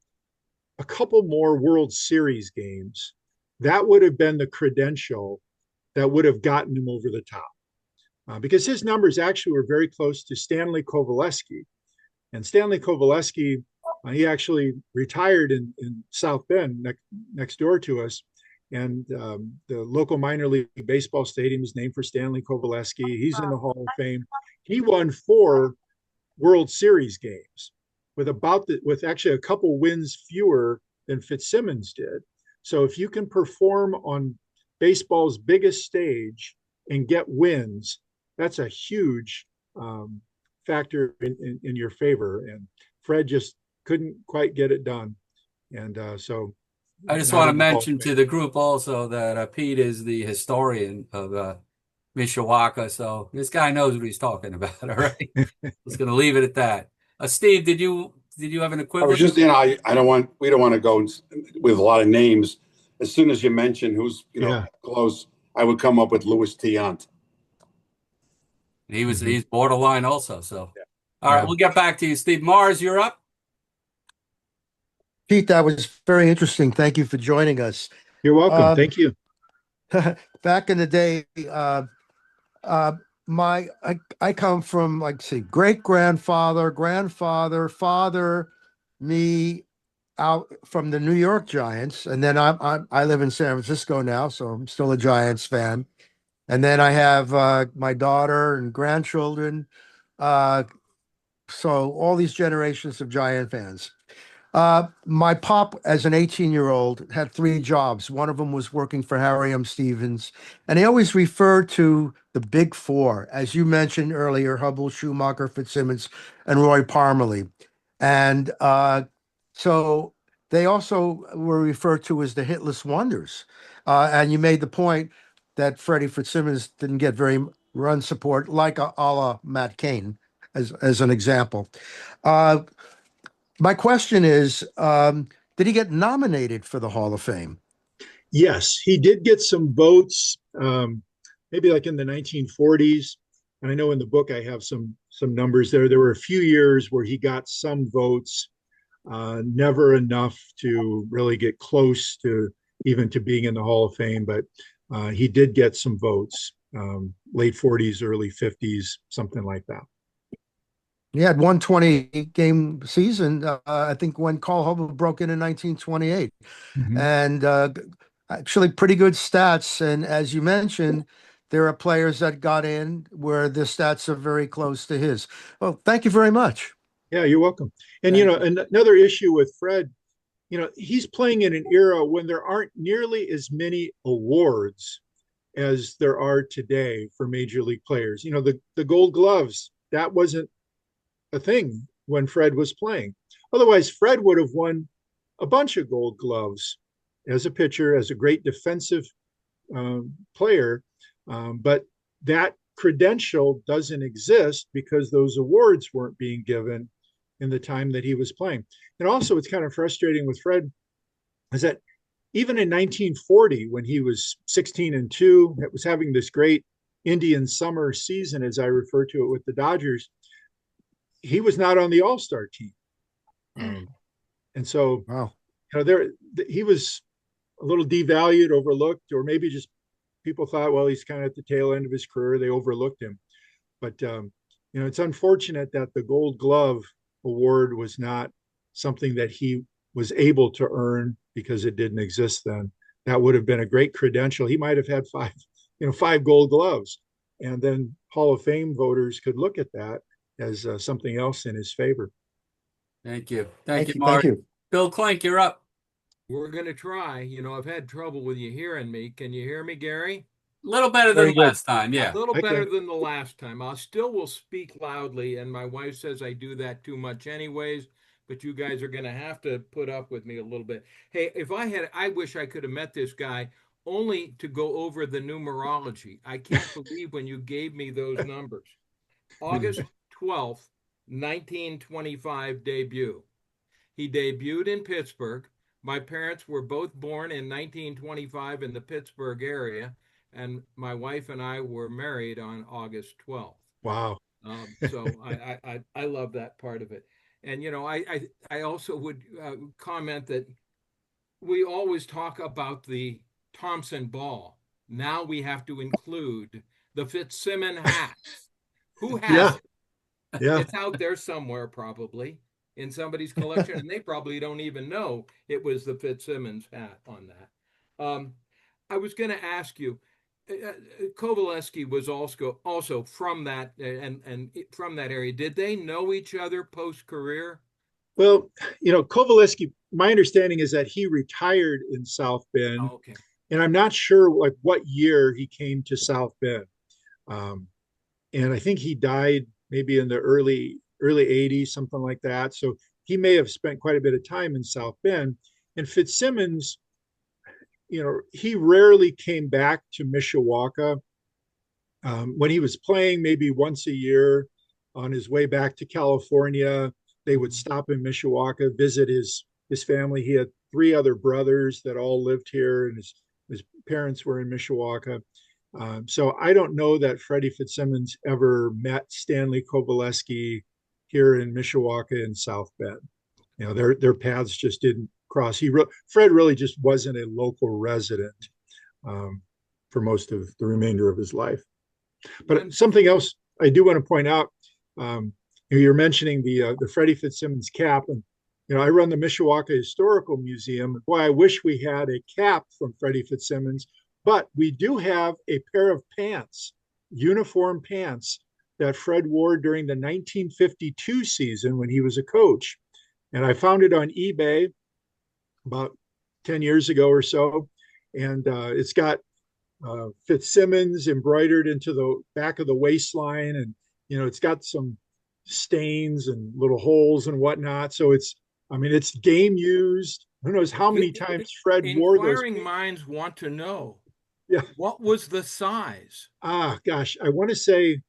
Speaker 4: a couple more World Series games, that would have been the credential that would have gotten him over the top. Because his numbers actually were very close to Stanley Kovaleski. And Stanley Kovaleski, he actually retired in South Bend, next door to us. And the local minor league baseball stadium is named for Stanley Kovaleski. He's in the Hall of Fame. He won 4 World Series games with actually a couple wins fewer than Fitzsimmons did. So if you can perform on baseball's biggest stage and get wins, that's a huge factor in your favor. And Fred just couldn't quite get it done. And so
Speaker 3: I just want to mention to the group also that Pete is the historian of Mishawaka, so this guy knows what he's talking about. All right, just going to leave it at that. Steve, did you have an equivalent?
Speaker 1: I was just, we don't want to go with a lot of names. As soon as you mention who's, close, I would come up with Louis Tiant.
Speaker 3: He's borderline also. So, all right,
Speaker 4: Yeah.
Speaker 3: we'll get back to you, Steve. Mars, you're up.
Speaker 5: Pete, that was very interesting. Thank you for joining us.
Speaker 4: You're welcome. Thank you.
Speaker 5: Back in the day, uh, I come from, like, say, great grandfather, grandfather, father, me, out from the New York Giants, and then I live in San Francisco now, so I'm still a Giants fan. And then I have my daughter and grandchildren, so all these generations of Giant fans. My pop, as an 18-year-old, had three jobs. One of them was working for Harry M. Stevens, and he always referred to the Big Four, as you mentioned earlier: Hubble, Schumacher, Fitzsimmons, and Roy Parmalee. And so they also were referred to as the hitless wonders. And you made the point that Freddie Fitzsimmons didn't get very run support, like a la Matt Cain, as an example. Uh, my question is, did he get nominated for the Hall of Fame?
Speaker 4: Yes, he did get some votes, maybe like in the 1940s. And I know in the book I have some numbers there. There were a few years where he got some votes, never enough to really get close to even to being in the Hall of Fame, but he did get some votes, late 40s, early 50s, something like that.
Speaker 5: He had 120-game season, I think, when Carl Hubble broke in 1928.
Speaker 4: Mhm.
Speaker 5: And actually pretty good stats. And as you mentioned, there are players that got in where the stats are very close to his. Well, thank you very much.
Speaker 4: Yeah, you're welcome. And,
Speaker 3: Thank you.
Speaker 4: another issue with Fred, he's playing in an era when there aren't nearly as many awards as there are today for major league players. The Gold Gloves, that wasn't a thing when Fred was playing. Otherwise, Fred would have won a bunch of Gold Gloves as a pitcher, as a great defensive player. But that credential doesn't exist because those awards weren't being given in the time that he was playing. And also, it's kind of frustrating with Fred is that even in 1940, when he was 16-2, it was having this great Indian summer season, as I refer to it, with the Dodgers, he was not on the All-Star team. And so,
Speaker 5: Wow.
Speaker 4: he was a little devalued, overlooked, or maybe just people thought, well, he's kind of at the tail end of his career. They overlooked him. But, it's unfortunate that the Gold Glove award was not something that he was able to earn because it didn't exist then. That would have been a great credential. He might have had five Gold Gloves. And then Hall of Fame voters could look at that as something else in his favor.
Speaker 3: Thank you. Thank you,
Speaker 5: Thank
Speaker 3: Mark.
Speaker 5: you.
Speaker 3: Bill Clink, you're up.
Speaker 2: We're going to try. I've had trouble with you hearing me. Can you hear me, Gary?
Speaker 3: A little better
Speaker 5: Very
Speaker 3: than
Speaker 5: good.
Speaker 3: last time. Yeah.
Speaker 2: A little
Speaker 4: Okay.
Speaker 2: better than the last time. I still will speak loudly, and my wife says I do that too much anyways, but you guys are going to have to put up with me a little bit. Hey, I wish I could have met this guy only to go over the numerology. I can't believe when you gave me those numbers. August 12th, 1925 debut. He debuted in Pittsburgh. My parents were both born in 1925 in the Pittsburgh area, and my wife and I were married on August 12th.
Speaker 4: Wow.
Speaker 2: So I love that part of it. And I also would comment that we always talk about the Thompson ball. Now we have to include the Fitzsimmons hat. Who has
Speaker 4: Yeah.
Speaker 2: it?
Speaker 4: Yeah.
Speaker 2: It's out there somewhere, probably in somebody's collection, and they probably don't even know it was the Fitzsimmons hat on that. I was going to ask you, Kovaleski was also from that and from that area. Did they know each other post career?
Speaker 4: Well, Kovaleski, my understanding is that he retired in South Bend,
Speaker 2: Oh, okay.
Speaker 4: and I'm not sure like what year he came to South Bend. And I think he died maybe in the early 80s, something like that. So he may have spent quite a bit of time in South Bend. And Fitzsimmons, he rarely came back to Mishawaka. When he was playing, maybe once a year on his way back to California, they would stop in Mishawaka, visit his family. He had three other brothers that all lived here, and his parents were in Mishawaka. So I don't know that Freddie Fitzsimmons ever met Stanley Kovaleski here in Mishawaka and South Bend. You know, their paths just didn't cross. Fred really just wasn't a local resident for most of the remainder of his life. But something else I do want to point out, you're mentioning the Freddie Fitzsimmons cap, and I run the Mishawaka Historical Museum. Boy, I wish we had a cap from Freddie Fitzsimmons, but we do have a pair of pants, uniform pants, that Fred wore during the 1952 season when he was a coach. And I found it on eBay about 10 years ago or so. And it's got Fitzsimmons embroidered into the back of the waistline. And, it's got some stains and little holes and whatnot. So it's game used. Who knows how many times Fred wore those.
Speaker 2: Inquiring minds want to know.
Speaker 4: Yeah.
Speaker 2: What was the size?
Speaker 4: Gosh, I want to say,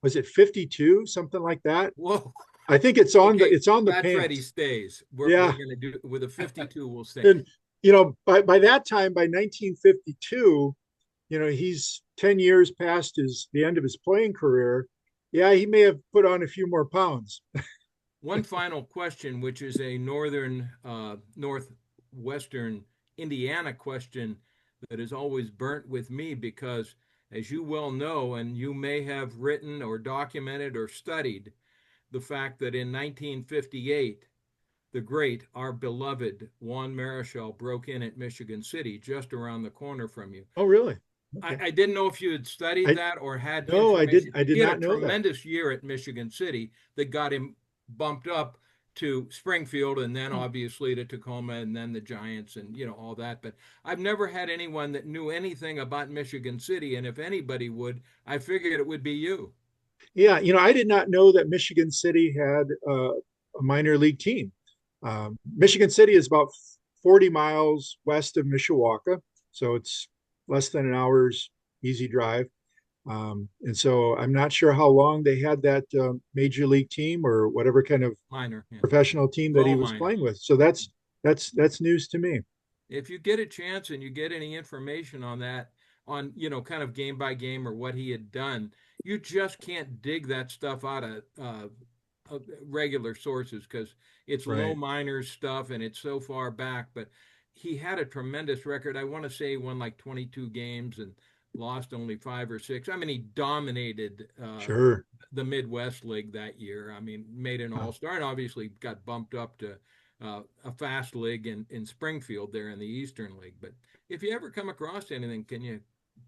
Speaker 4: was it 52, something like that?
Speaker 2: Whoa.
Speaker 4: I think it's on the
Speaker 2: that
Speaker 4: pants.
Speaker 2: Freddie stays. We're going to do with a 52. We'll stay.
Speaker 4: And by that time, by 1952, he's 10 years past the end of his playing career. Yeah, he may have put on a few more pounds.
Speaker 2: One final question, which is a northwestern Indiana question that is always burnt with me because, as you well know, and you may have written or documented or studied, the fact that in 1958, the great, our beloved Juan Marichal broke in at Michigan City, just around the corner from you.
Speaker 4: Oh, really? Okay.
Speaker 2: I didn't know if you had studied that or had.
Speaker 4: No, I did not know that.
Speaker 2: He had a tremendous year at Michigan City that got him bumped up to Springfield and then obviously to Tacoma and then the Giants and all that. But I've never had anyone that knew anything about Michigan City, and if anybody would, I figured it would be you.
Speaker 4: Yeah, I did not know that Michigan City had a minor league team. Michigan City is about 40 miles west of Mishawaka, so it's less than an hour's easy drive. And so I'm not sure how long they had that major league team or whatever kind of professional team that he was playing with. So that's news to me.
Speaker 2: If you get a chance and you get any information on that, on kind of game by game or what he had done, you just can't dig that stuff out of regular sources because it's low minors stuff and it's so far back. But he had a tremendous record. I want to say he won like 22 games and lost only 5 or 6. I mean, he dominated the Midwest League that year. I mean, made an all-star and obviously got bumped up to a fast league in Springfield there in the Eastern League. But if you ever come across anything, can you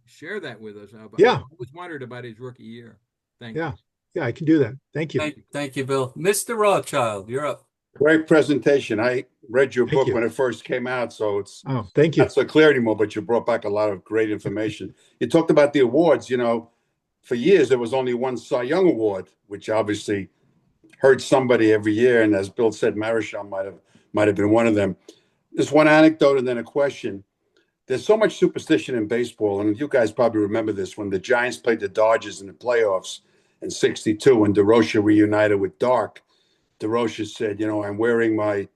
Speaker 2: share that with us?
Speaker 4: Yeah.
Speaker 2: I always wondered about his rookie year. Thank you.
Speaker 4: Yeah, I can do that. Thank you.
Speaker 3: Thank you, Bill. Mr. Rothschild, you're up.
Speaker 1: Great presentation. I read your book when it first came out, so it's
Speaker 4: thank you.
Speaker 1: Not so clear anymore, but you brought back a lot of great information. You talked about the awards. For years there was only one Cy Young Award, which obviously hurt somebody every year. And as Bill said, Marichal might have been one of them. Just one anecdote and then a question. There's so much superstition in baseball, and you guys probably remember this when the Giants played the Dodgers in the playoffs in '62 when DeRocha reunited with Dark. DeRocha said, I'm wearing my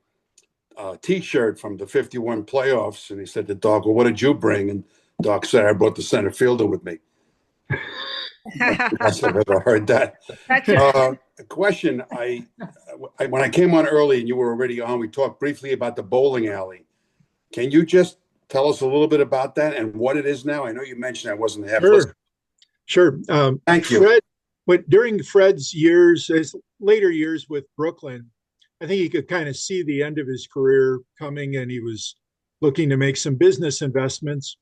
Speaker 1: T-shirt from the '51 playoffs. And he said to Dark, well, what did you bring? And Dark said, I brought the center fielder with me. I've ever heard that. A question, when I came on early and you were already on, we talked briefly about the bowling alley. Can you just tell us a little bit about that and what it is now? I know you mentioned I wasn't half listening.
Speaker 4: Sure.
Speaker 1: Thank you.
Speaker 4: During Fred's years, his later years with Brooklyn, I think he could kind of see the end of his career coming, and he was looking to make some business investments.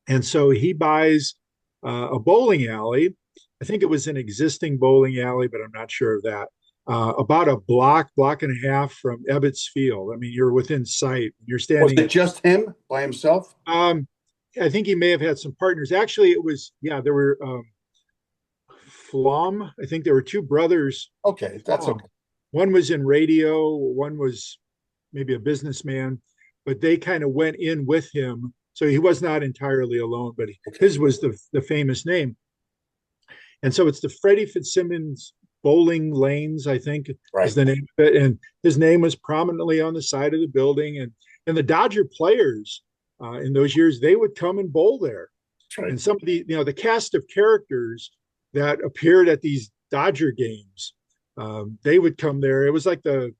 Speaker 4: And so he buys a bowling alley. I think it was an existing bowling alley, but I'm not sure of that. About a block and a half from Ebbets Field. I mean, you're within sight. You're standing.
Speaker 1: Was it just him by himself?
Speaker 4: I think he may have had some partners. Actually, it was, there were Flom. I think there were two brothers.
Speaker 1: Okay, that's okay.
Speaker 4: One was in radio, one was maybe a businessman, but they kind of went in with him. So he was not entirely alone, but his was the famous name. And so it's the Freddie Fitzsimmons Bowling Lanes, I think is the name of it. And his name was prominently on the side of the building. And the Dodger players in those years, they would come and bowl there.
Speaker 1: right.
Speaker 4: And some of the cast of characters that appeared at these Dodger games, they would come there. It was like a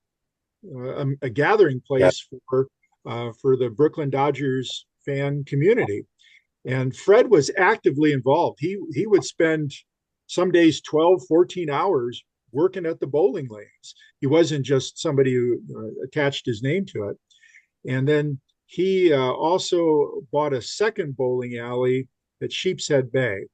Speaker 4: gathering place for the Brooklyn Dodgers fan community. And Fred was actively involved. He would spend some days 12, 14 hours working at the bowling lanes. He wasn't just somebody who attached his name to it. And then he also bought a second bowling alley at Sheepshead Bay.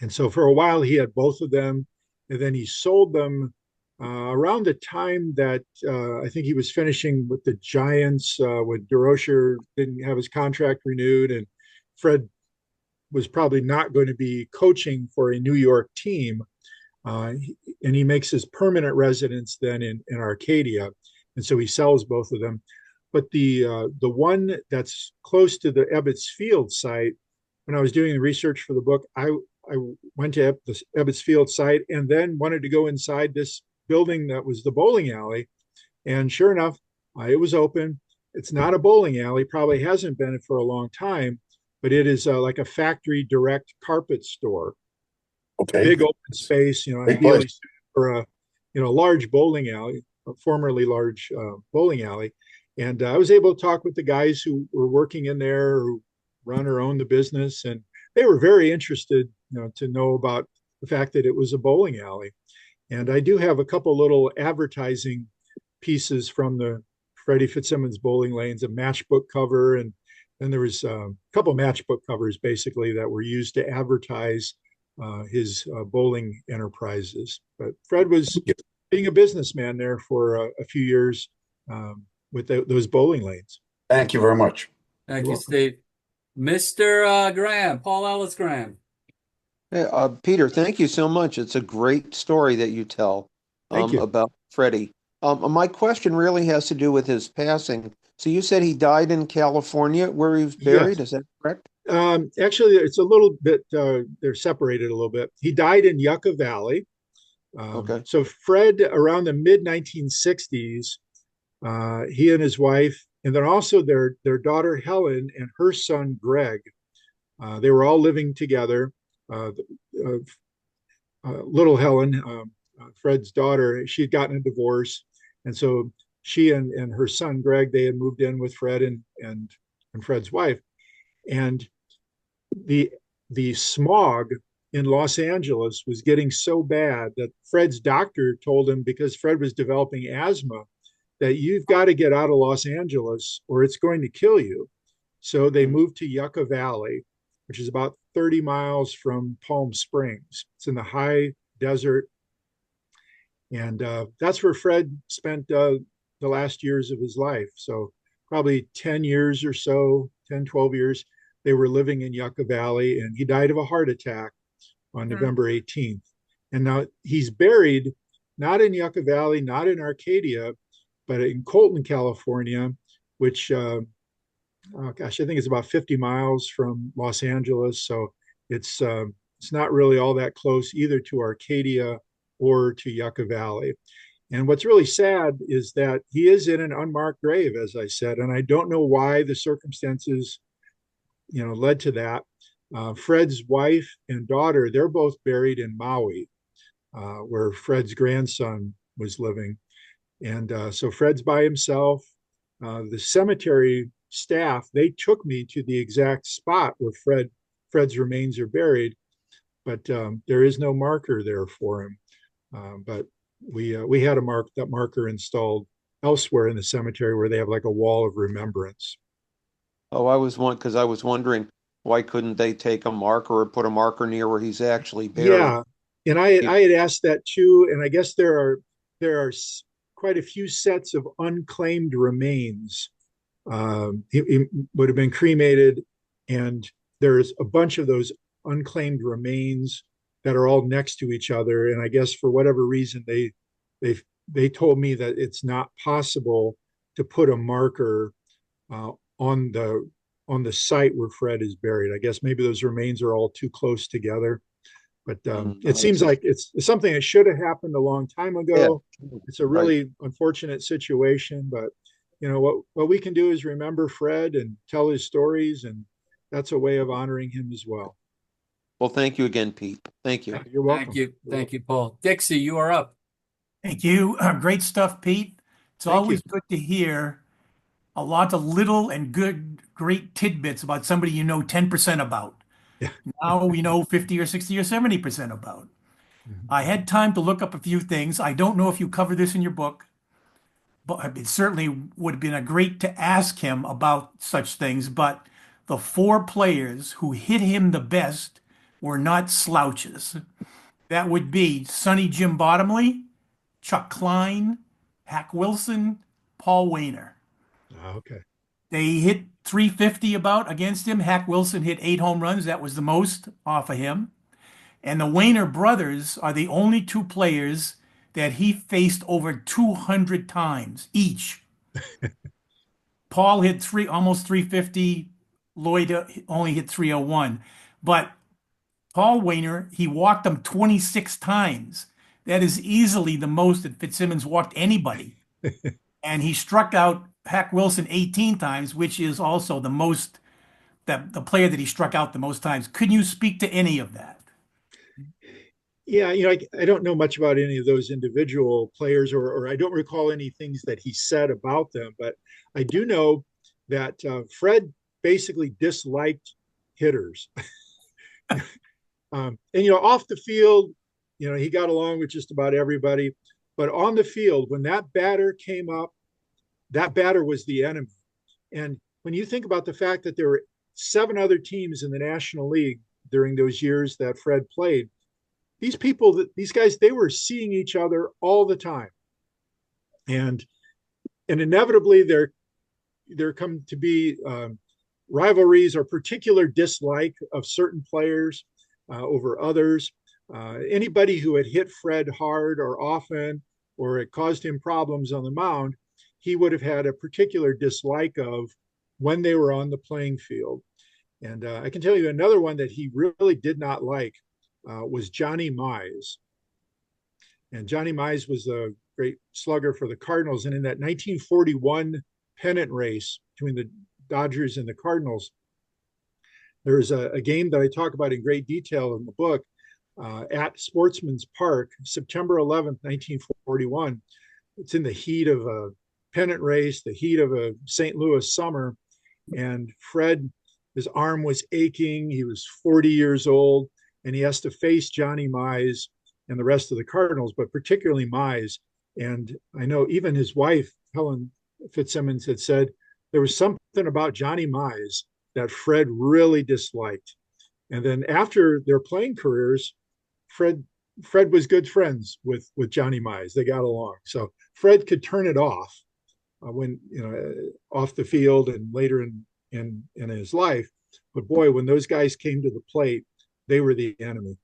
Speaker 4: And so for a while he had both of them, and then he sold them around the time that I think he was finishing with the Giants when DeRocher didn't have his contract renewed, and Fred was probably not going to be coaching for a New York team. And he makes his permanent residence then in Arcadia. And so he sells both of them. But the one that's close to the Ebbets Field site, when I was doing the research for the book, I went to the Ebbets Field site and then wanted to go inside this building that was the bowling alley. And sure enough, it was open. It's not a bowling alley, probably hasn't been for a long time, but it is like a factory direct carpet store.
Speaker 1: Okay.
Speaker 4: Big open space, ideally for a large bowling alley, a formerly large bowling alley. And I was able to talk with the guys who were working in there, who run or own the business, and they were very interested, to know about the fact that it was a bowling alley. And I do have a couple little advertising pieces from the Freddie Fitzsimmons bowling lanes, a matchbook cover, and then there was a couple matchbook covers basically that were used to advertise his bowling enterprises. But Fred was being a businessman there for a few years with those bowling lanes.
Speaker 1: Thank you very much.
Speaker 3: Thank you, Steve. Mr. Graham, Paul Ellis Graham.
Speaker 6: Hey, Peter, thank you so much. It's a great story that you tell
Speaker 4: Thank you.
Speaker 6: about Freddie. My question really has to do with his passing. So you said he died in California, where he was buried.
Speaker 4: Yes.
Speaker 6: Is that correct?
Speaker 4: Actually, it's a little bit, they're separated a little bit. He died in Yucca Valley.
Speaker 6: Okay.
Speaker 4: So Fred, around the mid 1960s, he and his wife, and then also their daughter Helen and her son Greg, they were all living together. Little Helen, Fred's daughter, she had gotten a divorce, and so she and her son Greg, they had moved in with Fred and Fred's wife. And the smog in Los Angeles was getting so bad that Fred's doctor told him, because Fred was developing asthma, that you've got to get out of Los Angeles or it's going to kill you. So they moved to Yucca Valley, which is about 30 miles from Palm Springs. It's in the high desert. And that's where Fred spent the last years of his life. So probably 10 years or so, 10, 12 years, they were living in Yucca Valley, and he died of a heart attack on November 18th. And now he's buried not in Yucca Valley, not in Arcadia, but in Colton, California, which, I think it's about 50 miles from Los Angeles. So it's not really all that close either to Arcadia or to Yucca Valley. And what's really sad is that he is in an unmarked grave, as I said, and I don't know why the circumstances, led to that. Fred's wife and daughter, they're both buried in Maui, where Fred's grandson was living. And so Fred's by himself. The cemetery staff, they took me to the exact spot where Fred's remains are buried, but there is no marker there for him. But we had that marker installed elsewhere in the cemetery where they have like a wall of remembrance.
Speaker 6: Oh, I was wondering why couldn't they take a marker or put a marker near where he's actually buried?
Speaker 4: Yeah, and I had asked that too, and I guess there are quite a few sets of unclaimed remains. He would have been cremated, and there's a bunch of those unclaimed remains that are all next to each other. And I guess for whatever reason, they told me that it's not possible to put a marker on the site where Fred is buried. I guess maybe those remains are all too close together. But it seems like it's something that should have happened a long time ago. Yeah. It's a really unfortunate situation, but what we can do is remember Fred and tell his stories and that's a way of honoring him as well.
Speaker 6: Well, thank you again, Pete. Thank you.
Speaker 4: You're welcome.
Speaker 3: Thank you. Thank you, Paul. Dixie, you are up.
Speaker 7: Thank you. Great stuff, Pete. It's
Speaker 4: Thank
Speaker 7: always
Speaker 4: you.
Speaker 7: good to hear a lot of little and good, great tidbits about somebody you know 10% about.
Speaker 4: Yeah.
Speaker 7: Now we know 50 or 60 or 70% about.
Speaker 4: Mhm.
Speaker 7: I had time to look up a few things. I don't know if you cover this in your book, but it certainly would have been great to ask him about such things. But the four players who hit him the best were not slouches. That would be Sonny Jim Bottomley, Chuck Klein, Hack Wilson, Paul Wainer.
Speaker 4: Okay.
Speaker 7: They hit 350 about against him. Hack Wilson hit 8 home runs. That was the most off of him. And the Wainer brothers are the only two players that he faced over 200 times each. Paul hit almost 350. Lloyd only hit 301. But Paul Wainer, he walked him 26 times. That is easily the most that Fitzsimmons walked anybody. And he struck out Hack Wilson 18 times, which is also the most, that the player that he struck out the most times. Could you speak to any of that?
Speaker 4: Yeah, I don't know much about any of those individual players, or I don't recall any things that he said about them, but I do know that Fred basically disliked hitters. And off the field, he got along with just about everybody, but on the field, when that batter came up, that batter was the enemy. And when you think about the fact that there were 7 other teams in the National League during those years that Fred played, these guys, they were seeing each other all the time. And inevitably there come to be rivalries or particular dislike of certain players over others. Anybody who had hit Fred hard or often, or it caused him problems on the mound, he would have had a particular dislike of when they were on the playing field. And I can tell you another one that he really did not like was Johnny Mize. And Johnny Mize was a great slugger for the Cardinals. And in that 1941 pennant race between the Dodgers and the Cardinals, there's a game that I talk about in great detail in the book at Sportsman's Park, September 11th, 1941. It's in the heat of a pennant race, the heat of a St. Louis summer. And Fred, his arm was aching. He was 40 years old, and he has to face Johnny Mize and the rest of the Cardinals, but particularly Mize. And I know even his wife, Helen Fitzsimmons, had said there was something about Johnny Mize that Fred really disliked. And then after their playing careers, Fred was good friends with Johnny Mize. They got along. So Fred could turn it off when off the field and later in his life. But boy, when those guys came to the plate, they were the enemy.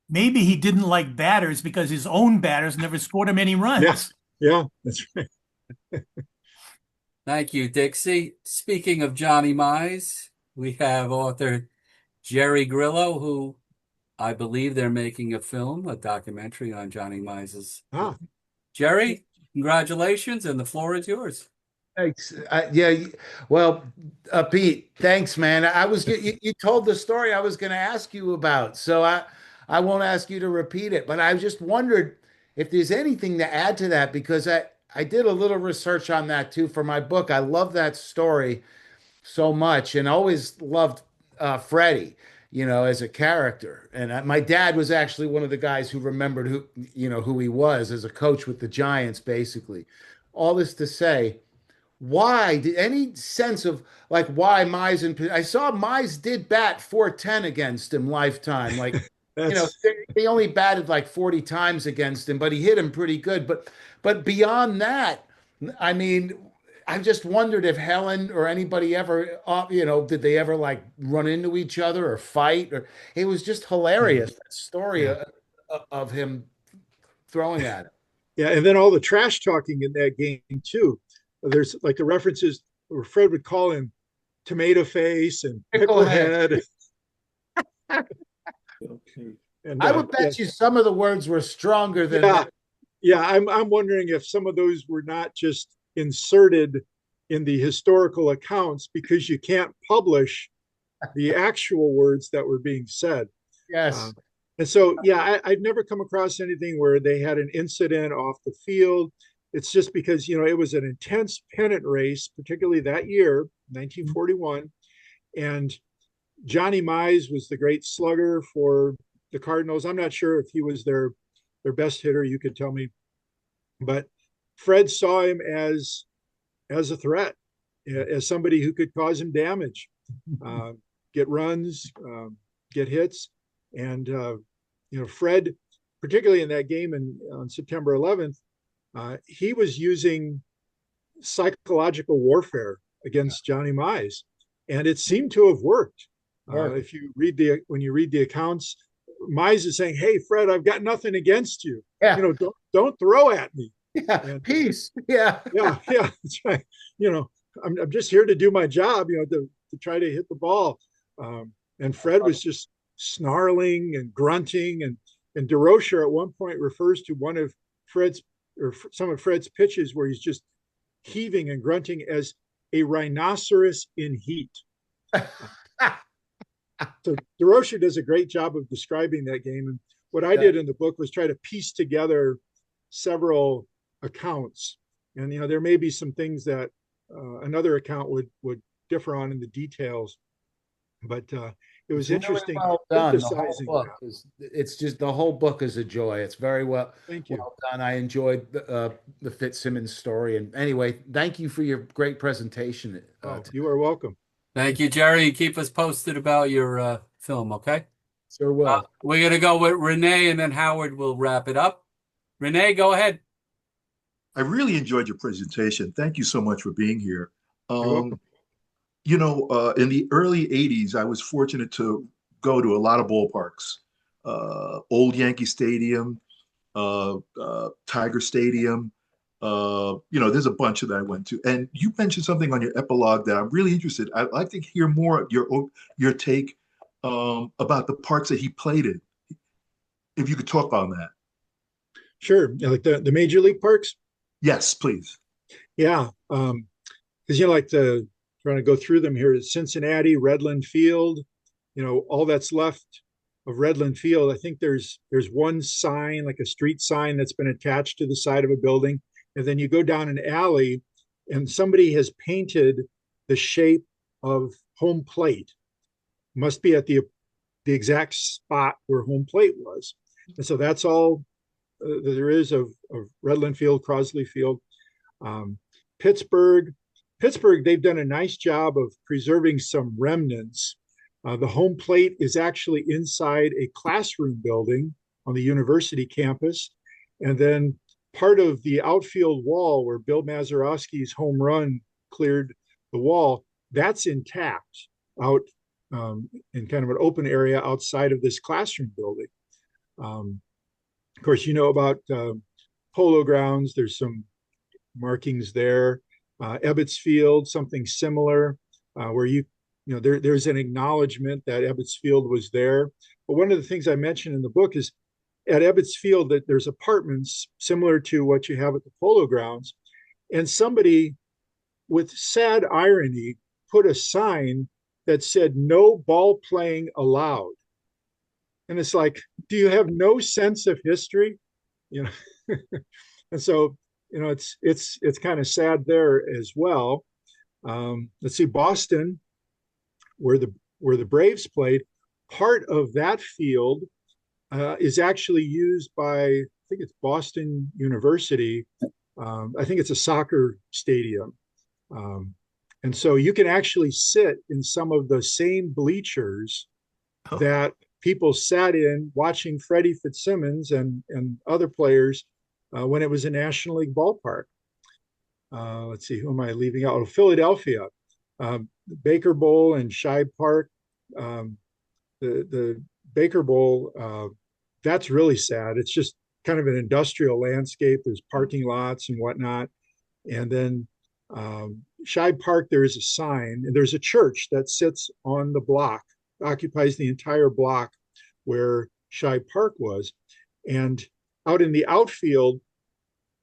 Speaker 7: Maybe he didn't like batters because his own batters never scored him any runs.
Speaker 4: Yeah, that's right.
Speaker 3: Thank you, Dixie. Speaking of Johnny Mize, we have author Jerry Grillo, who I believe they're making a documentary on Johnny Mize's. Jerry, congratulations, and the floor is yours.
Speaker 8: Thanks. Yeah. Well, Pete, thanks, man. You told the story I was going to ask you about, so I won't ask you to repeat it. But I just wondered if there's anything to add to that, because I did a little research on that too for my book. I love that story so much, and always loved Freddie, as a character. And my dad was actually one of the guys who remembered who he was as a coach with the Giants, basically. All this to say, why did any sense of like why Mize I saw Mize did bat 410 against him lifetime. Like, they only batted like 40 times against him, but he hit him pretty good. But beyond that, I mean, I just wondered if Helen or anybody ever, did they ever like run into each other or fight? Or it was just hilarious, that story of him throwing at him.
Speaker 4: Yeah, and then all the trash talking in that game too. There's like the references where Fred would call him tomato face and picklehead. And
Speaker 8: I would bet you some of the words were stronger than that.
Speaker 4: Yeah, I'm wondering if some of those were not just inserted in the historical accounts because you can't publish the actual words that were being said.
Speaker 8: Yes.
Speaker 4: And so, yeah, I've never come across anything where they had an incident off the field. It's just because, it was an intense pennant race, particularly that year, 1941. And Johnny Mize was the great slugger for the Cardinals. I'm not sure if he was their best hitter. You could tell me. But Fred saw him as a threat, as somebody who could cause him damage, get runs, get hits. And, Fred, particularly in that game on September 11th, he was using psychological warfare against Johnny Mize. And it seemed to have worked. If you read when you read the accounts, Mize is saying, "Hey, Fred, I've got nothing against you.
Speaker 8: Yeah.
Speaker 4: Don't throw at me.
Speaker 8: Yeah.
Speaker 4: And,
Speaker 8: Peace. Yeah.
Speaker 4: Yeah. That's right. I'm just here to do my job. To try to hit the ball." And Fred was just snarling and grunting, and DeRocher at one point refers to one of some of Fred's pitches where he's just heaving and grunting as a rhinoceros in heat. So DeRocher does a great job of describing that game. And what I did in the book was try to piece together several accounts. And, there may be some things that another account would differ on in the details. But it was interesting.
Speaker 8: Well done. It's just the whole book is a joy. It's very well done. I enjoyed the Fitzsimmons story. And anyway, thank you for your great presentation.
Speaker 4: You are welcome.
Speaker 3: Thank you, Jerry. Keep us posted about your film, okay?
Speaker 8: Sure will.
Speaker 3: We're going to go with Renee, and then Howard will wrap it up. Renee, go ahead.
Speaker 9: I really enjoyed your presentation. Thank you so much for being here.
Speaker 4: You're welcome.
Speaker 9: In the early 80s, I was fortunate to go to a lot of ballparks. Old Yankee Stadium, Tiger Stadium. There's a bunch that I went to. And you mentioned something on your epilogue that I'm really interested. I'd like to hear more of your take about the parks that he played in. If you could talk on that.
Speaker 4: Sure. Like the major league parks?
Speaker 9: Yes, please.
Speaker 4: Yeah. Because trying to go through them here is Cincinnati, Redland Field, all that's left of Redland Field. I think there's one sign, like a street sign that's been attached to the side of a building. And then you go down an alley and somebody has painted the shape of home plate. Must be at the exact spot where home plate was. And so that's all there is of Redland Field, Crosley Field. Pittsburgh, they've done a nice job of preserving some remnants. The home plate is actually inside a classroom building on the university campus. And then part of the outfield wall where Bill Mazeroski's home run cleared the wall, that's intact out in kind of an open area outside of this classroom building. Of course, about Polo Grounds, there's some markings there. Ebbets Field, something similar, where there's an acknowledgement that Ebbets Field was there. But one of the things I mentioned in the book is at Ebbets Field that there's apartments similar to what you have at the Polo Grounds. And somebody, with sad irony, put a sign that said, "No ball playing allowed." And it's like, do you have no sense of history? And so, it's kind of sad there as well. Let's see, Boston, where the Braves played, part of that field is actually used by, I think it's Boston University. I think it's a soccer stadium. And so you can actually sit in some of the same bleachers that people sat in watching Freddie Fitzsimmons and other players when it was a National League ballpark. Let's see, who am I leaving out? Oh, Philadelphia, Baker Bowl and Shibe Park. The Baker Bowl, that's really sad. It's just kind of an industrial landscape. There's parking lots and whatnot. And then Shibe Park, there is a sign, and there's a church that sits on the block, occupies the entire block where Shibe Park was. And out in the outfield,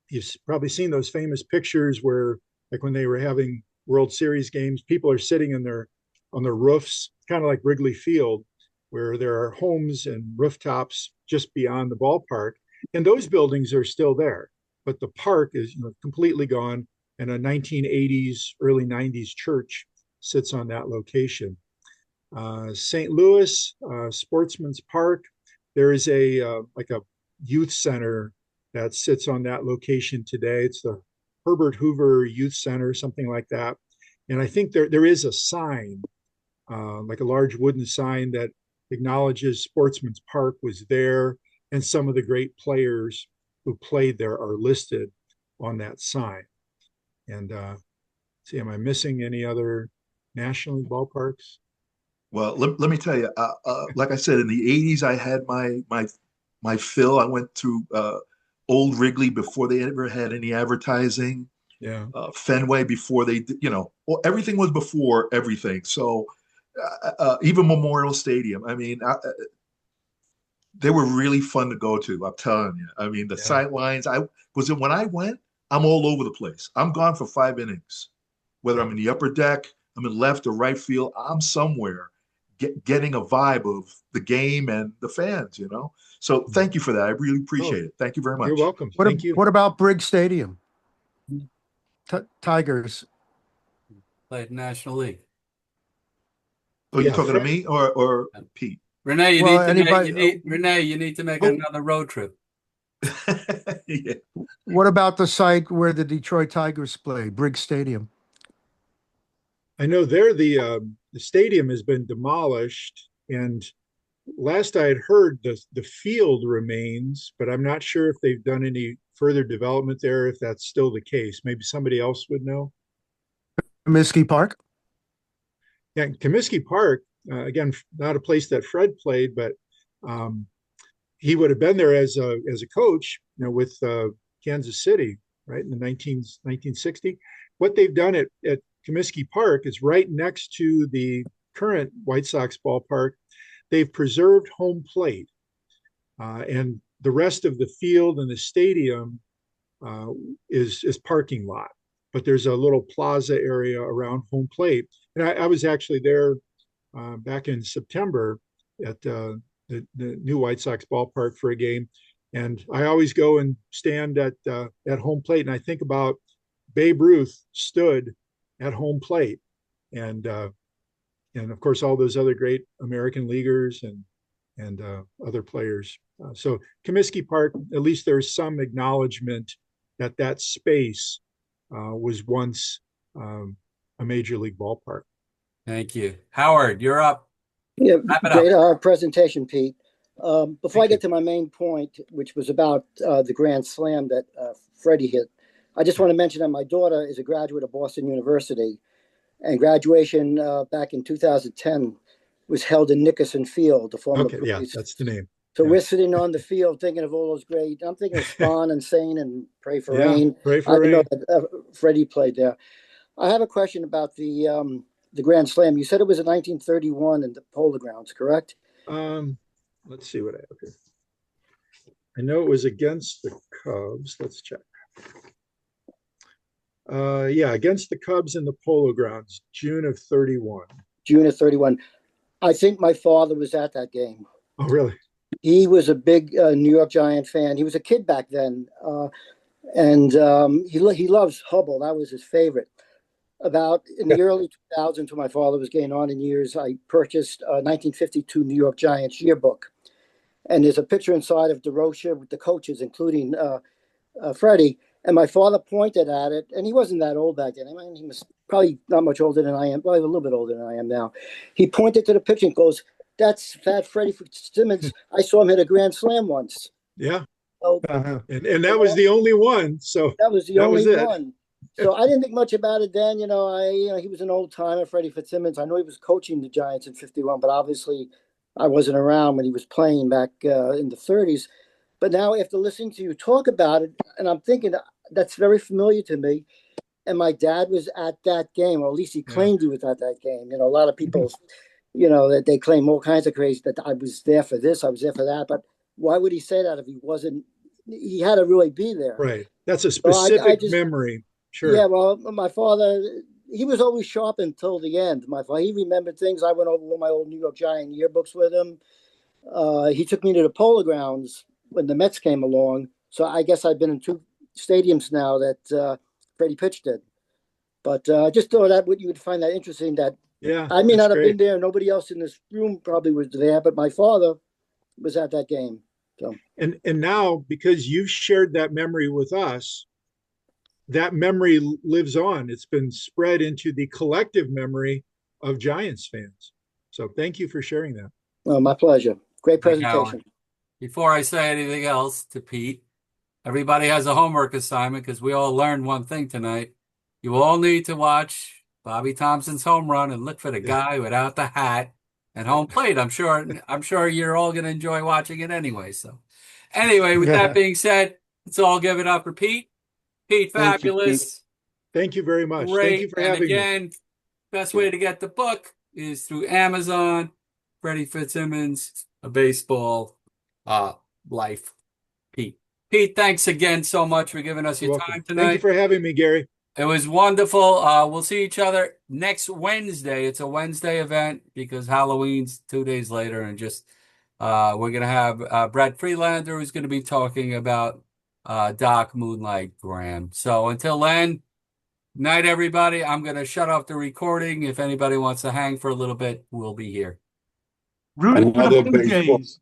Speaker 4: you've probably seen those famous pictures where, like when they were having World Series games, people are sitting in their on the roofs, kind of like Wrigley Field, where there are homes and rooftops just beyond the ballpark. And those buildings are still there, but the park is completely gone. And a 1980s, early 90s church sits on that location. St. Louis, Sportsman's Park, there is like a youth center that sits on that location today. It's the Herbert Hoover Youth Center, something like that. And I think there is a sign, like a large wooden sign that acknowledges Sportsman's Park was there, and some of the great players who played there are listed on that sign. And see, am I missing any other National League ballparks?
Speaker 9: Well, let me tell you, like I said, in the 80s, I had my fill. I went through Old Wrigley before they ever had any advertising.
Speaker 4: Yeah.
Speaker 9: Fenway before they, well, everything was before everything. So even Memorial Stadium, I mean, they were really fun to go to. I'm telling you. I mean, the sight lines. When I went, I'm all over the place. I'm gone for 5 innings, whether I'm in the upper deck, I'm in left or right field. I'm somewhere getting a vibe of the game and the fans. So thank you for that. I really appreciate it. Thank you very much.
Speaker 4: You're welcome. Thank you.
Speaker 5: What about Briggs Stadium? Tigers.
Speaker 3: Played National League.
Speaker 9: Oh, you talking to me or Pete?
Speaker 3: Renee, you
Speaker 5: Well,
Speaker 3: need to
Speaker 5: anybody-
Speaker 3: Renee, you need to make another road trip.
Speaker 9: Yeah.
Speaker 5: What about the site where the Detroit Tigers play, Briggs Stadium?
Speaker 4: I know there the stadium has been demolished, and last I had heard the field remains, but I'm not sure if they've done any further development there, if that's still the case. Maybe somebody else would know.
Speaker 5: Comiskey Park?
Speaker 4: Yeah, Comiskey Park, again, not a place that Fred played, but he would have been there as a coach, with Kansas City, right, in the 1960. What they've done at Comiskey Park is right next to the current White Sox ballpark. They've preserved home plate, and the rest of the field and the stadium is parking lot. But there's a little plaza area around home plate. And I was actually there back in September at the new White Sox ballpark for a game. And I always go and stand at home plate, and I think about Babe Ruth stood at home plate, and of course all those other great American leaguers and other players. So Comiskey Park, at least there's some acknowledgement that space was once a major league ballpark.
Speaker 3: Thank you. Howard, you're up.
Speaker 10: Yeah,
Speaker 3: Wrap it
Speaker 10: great presentation, Pete. Before
Speaker 4: Thank
Speaker 10: I get
Speaker 4: you.
Speaker 10: to my main point, which was about the grand slam that Freddie hit, I just want to mention that my daughter is a graduate of Boston University, and graduation back in 2010 was held in Nickerson Field, the former
Speaker 4: Okay, yeah,
Speaker 10: Braves.
Speaker 4: that's the name.
Speaker 10: So
Speaker 4: yeah.
Speaker 10: we're sitting on the field thinking of all those great. I'm thinking of Spawn and Sane and Pray for
Speaker 4: Yeah,
Speaker 10: Rain.
Speaker 4: Pray
Speaker 10: I
Speaker 4: for
Speaker 10: didn't know
Speaker 4: Rain.
Speaker 10: that Freddie played there. I have a question about the Grand Slam. You said it was in 1931 in the Polo Grounds, correct?
Speaker 4: Let's see what I have here. I know it was against the Cubs. Let's check. Yeah, against the Cubs in the Polo Grounds, June of 31.
Speaker 10: June of 31. I think my father was at that game.
Speaker 4: Oh, really?
Speaker 10: He was a big New York Giant fan. He was a kid back then, and he loves Hubble. That was his favorite. About in the early 2000s, when my father was getting on in years, I purchased a 1952 New York Giants yearbook, and there's a picture inside of DeRocha with the coaches, including Freddie. And my father pointed at it, and he wasn't that old back then. I mean, he was probably not much older than I am, probably a little bit older than I am now. He pointed to the picture and goes, "That's Fat Freddie Fitzsimmons. I saw him hit a grand slam once."
Speaker 4: Yeah.
Speaker 10: So
Speaker 4: And that was the only one. So
Speaker 10: that was the
Speaker 4: that
Speaker 10: only
Speaker 4: was it.
Speaker 10: one. So I didn't think much about it then. He was an old timer, Freddie Fitzsimmons. I know he was coaching the Giants in '51, but obviously I wasn't around when he was playing back in the '30s. But now, after listening to you talk about it, and I'm thinking that's very familiar to me. And my dad was at that game, or at least he claimed he was at that game. A lot of people, that they claim all kinds of crazy, that I was there for this, I was there for that. But why would he say that if he wasn't? He had to really be there.
Speaker 4: Right. That's a specific memory. Sure.
Speaker 10: Yeah, well, my father he was always sharp until the end. My father, he remembered things. I went over all my old New York Giant yearbooks with him. He took me to the Polo Grounds when the Mets came along. So I guess I've been in 2 stadiums now that Freddie pitched in. But I just thought that you would find that interesting. That I may not have been there. Nobody else in this room probably was there, but my father was at that game. So
Speaker 4: and now, because you've shared that memory with us, that memory lives on. It's been spread into the collective memory of Giants fans. So thank you for sharing that.
Speaker 10: Oh, my pleasure. Great presentation.
Speaker 3: Before I say anything else to Pete, everybody has a homework assignment because we all learned one thing tonight. You all need to watch Bobby Thompson's home run and look for the guy without the hat and home plate. I'm sure you're all going to enjoy watching it anyway. So anyway, with that being said, let's all give it up for Pete. Pete, fabulous.
Speaker 4: Thank you very much.
Speaker 3: Great.
Speaker 4: Thank you for having me.
Speaker 3: Best way to get the book is through Amazon. Freddie Fitzsimmons, A Baseball Life. Pete, thanks again so much for giving us your time tonight.
Speaker 4: Thank you for having me, Gary.
Speaker 3: It was wonderful. We'll see each other next Wednesday. It's a Wednesday event because Halloween's 2 days later, and just we're gonna have Brett Freelander, who's gonna be talking about Doc Moonlight Graham. So until then, night everybody. I'm gonna shut off the recording. If anybody wants to hang for a little bit, we'll be here.
Speaker 7: Rooting for the
Speaker 1: Another
Speaker 7: Blue
Speaker 1: baseball.
Speaker 7: Jays.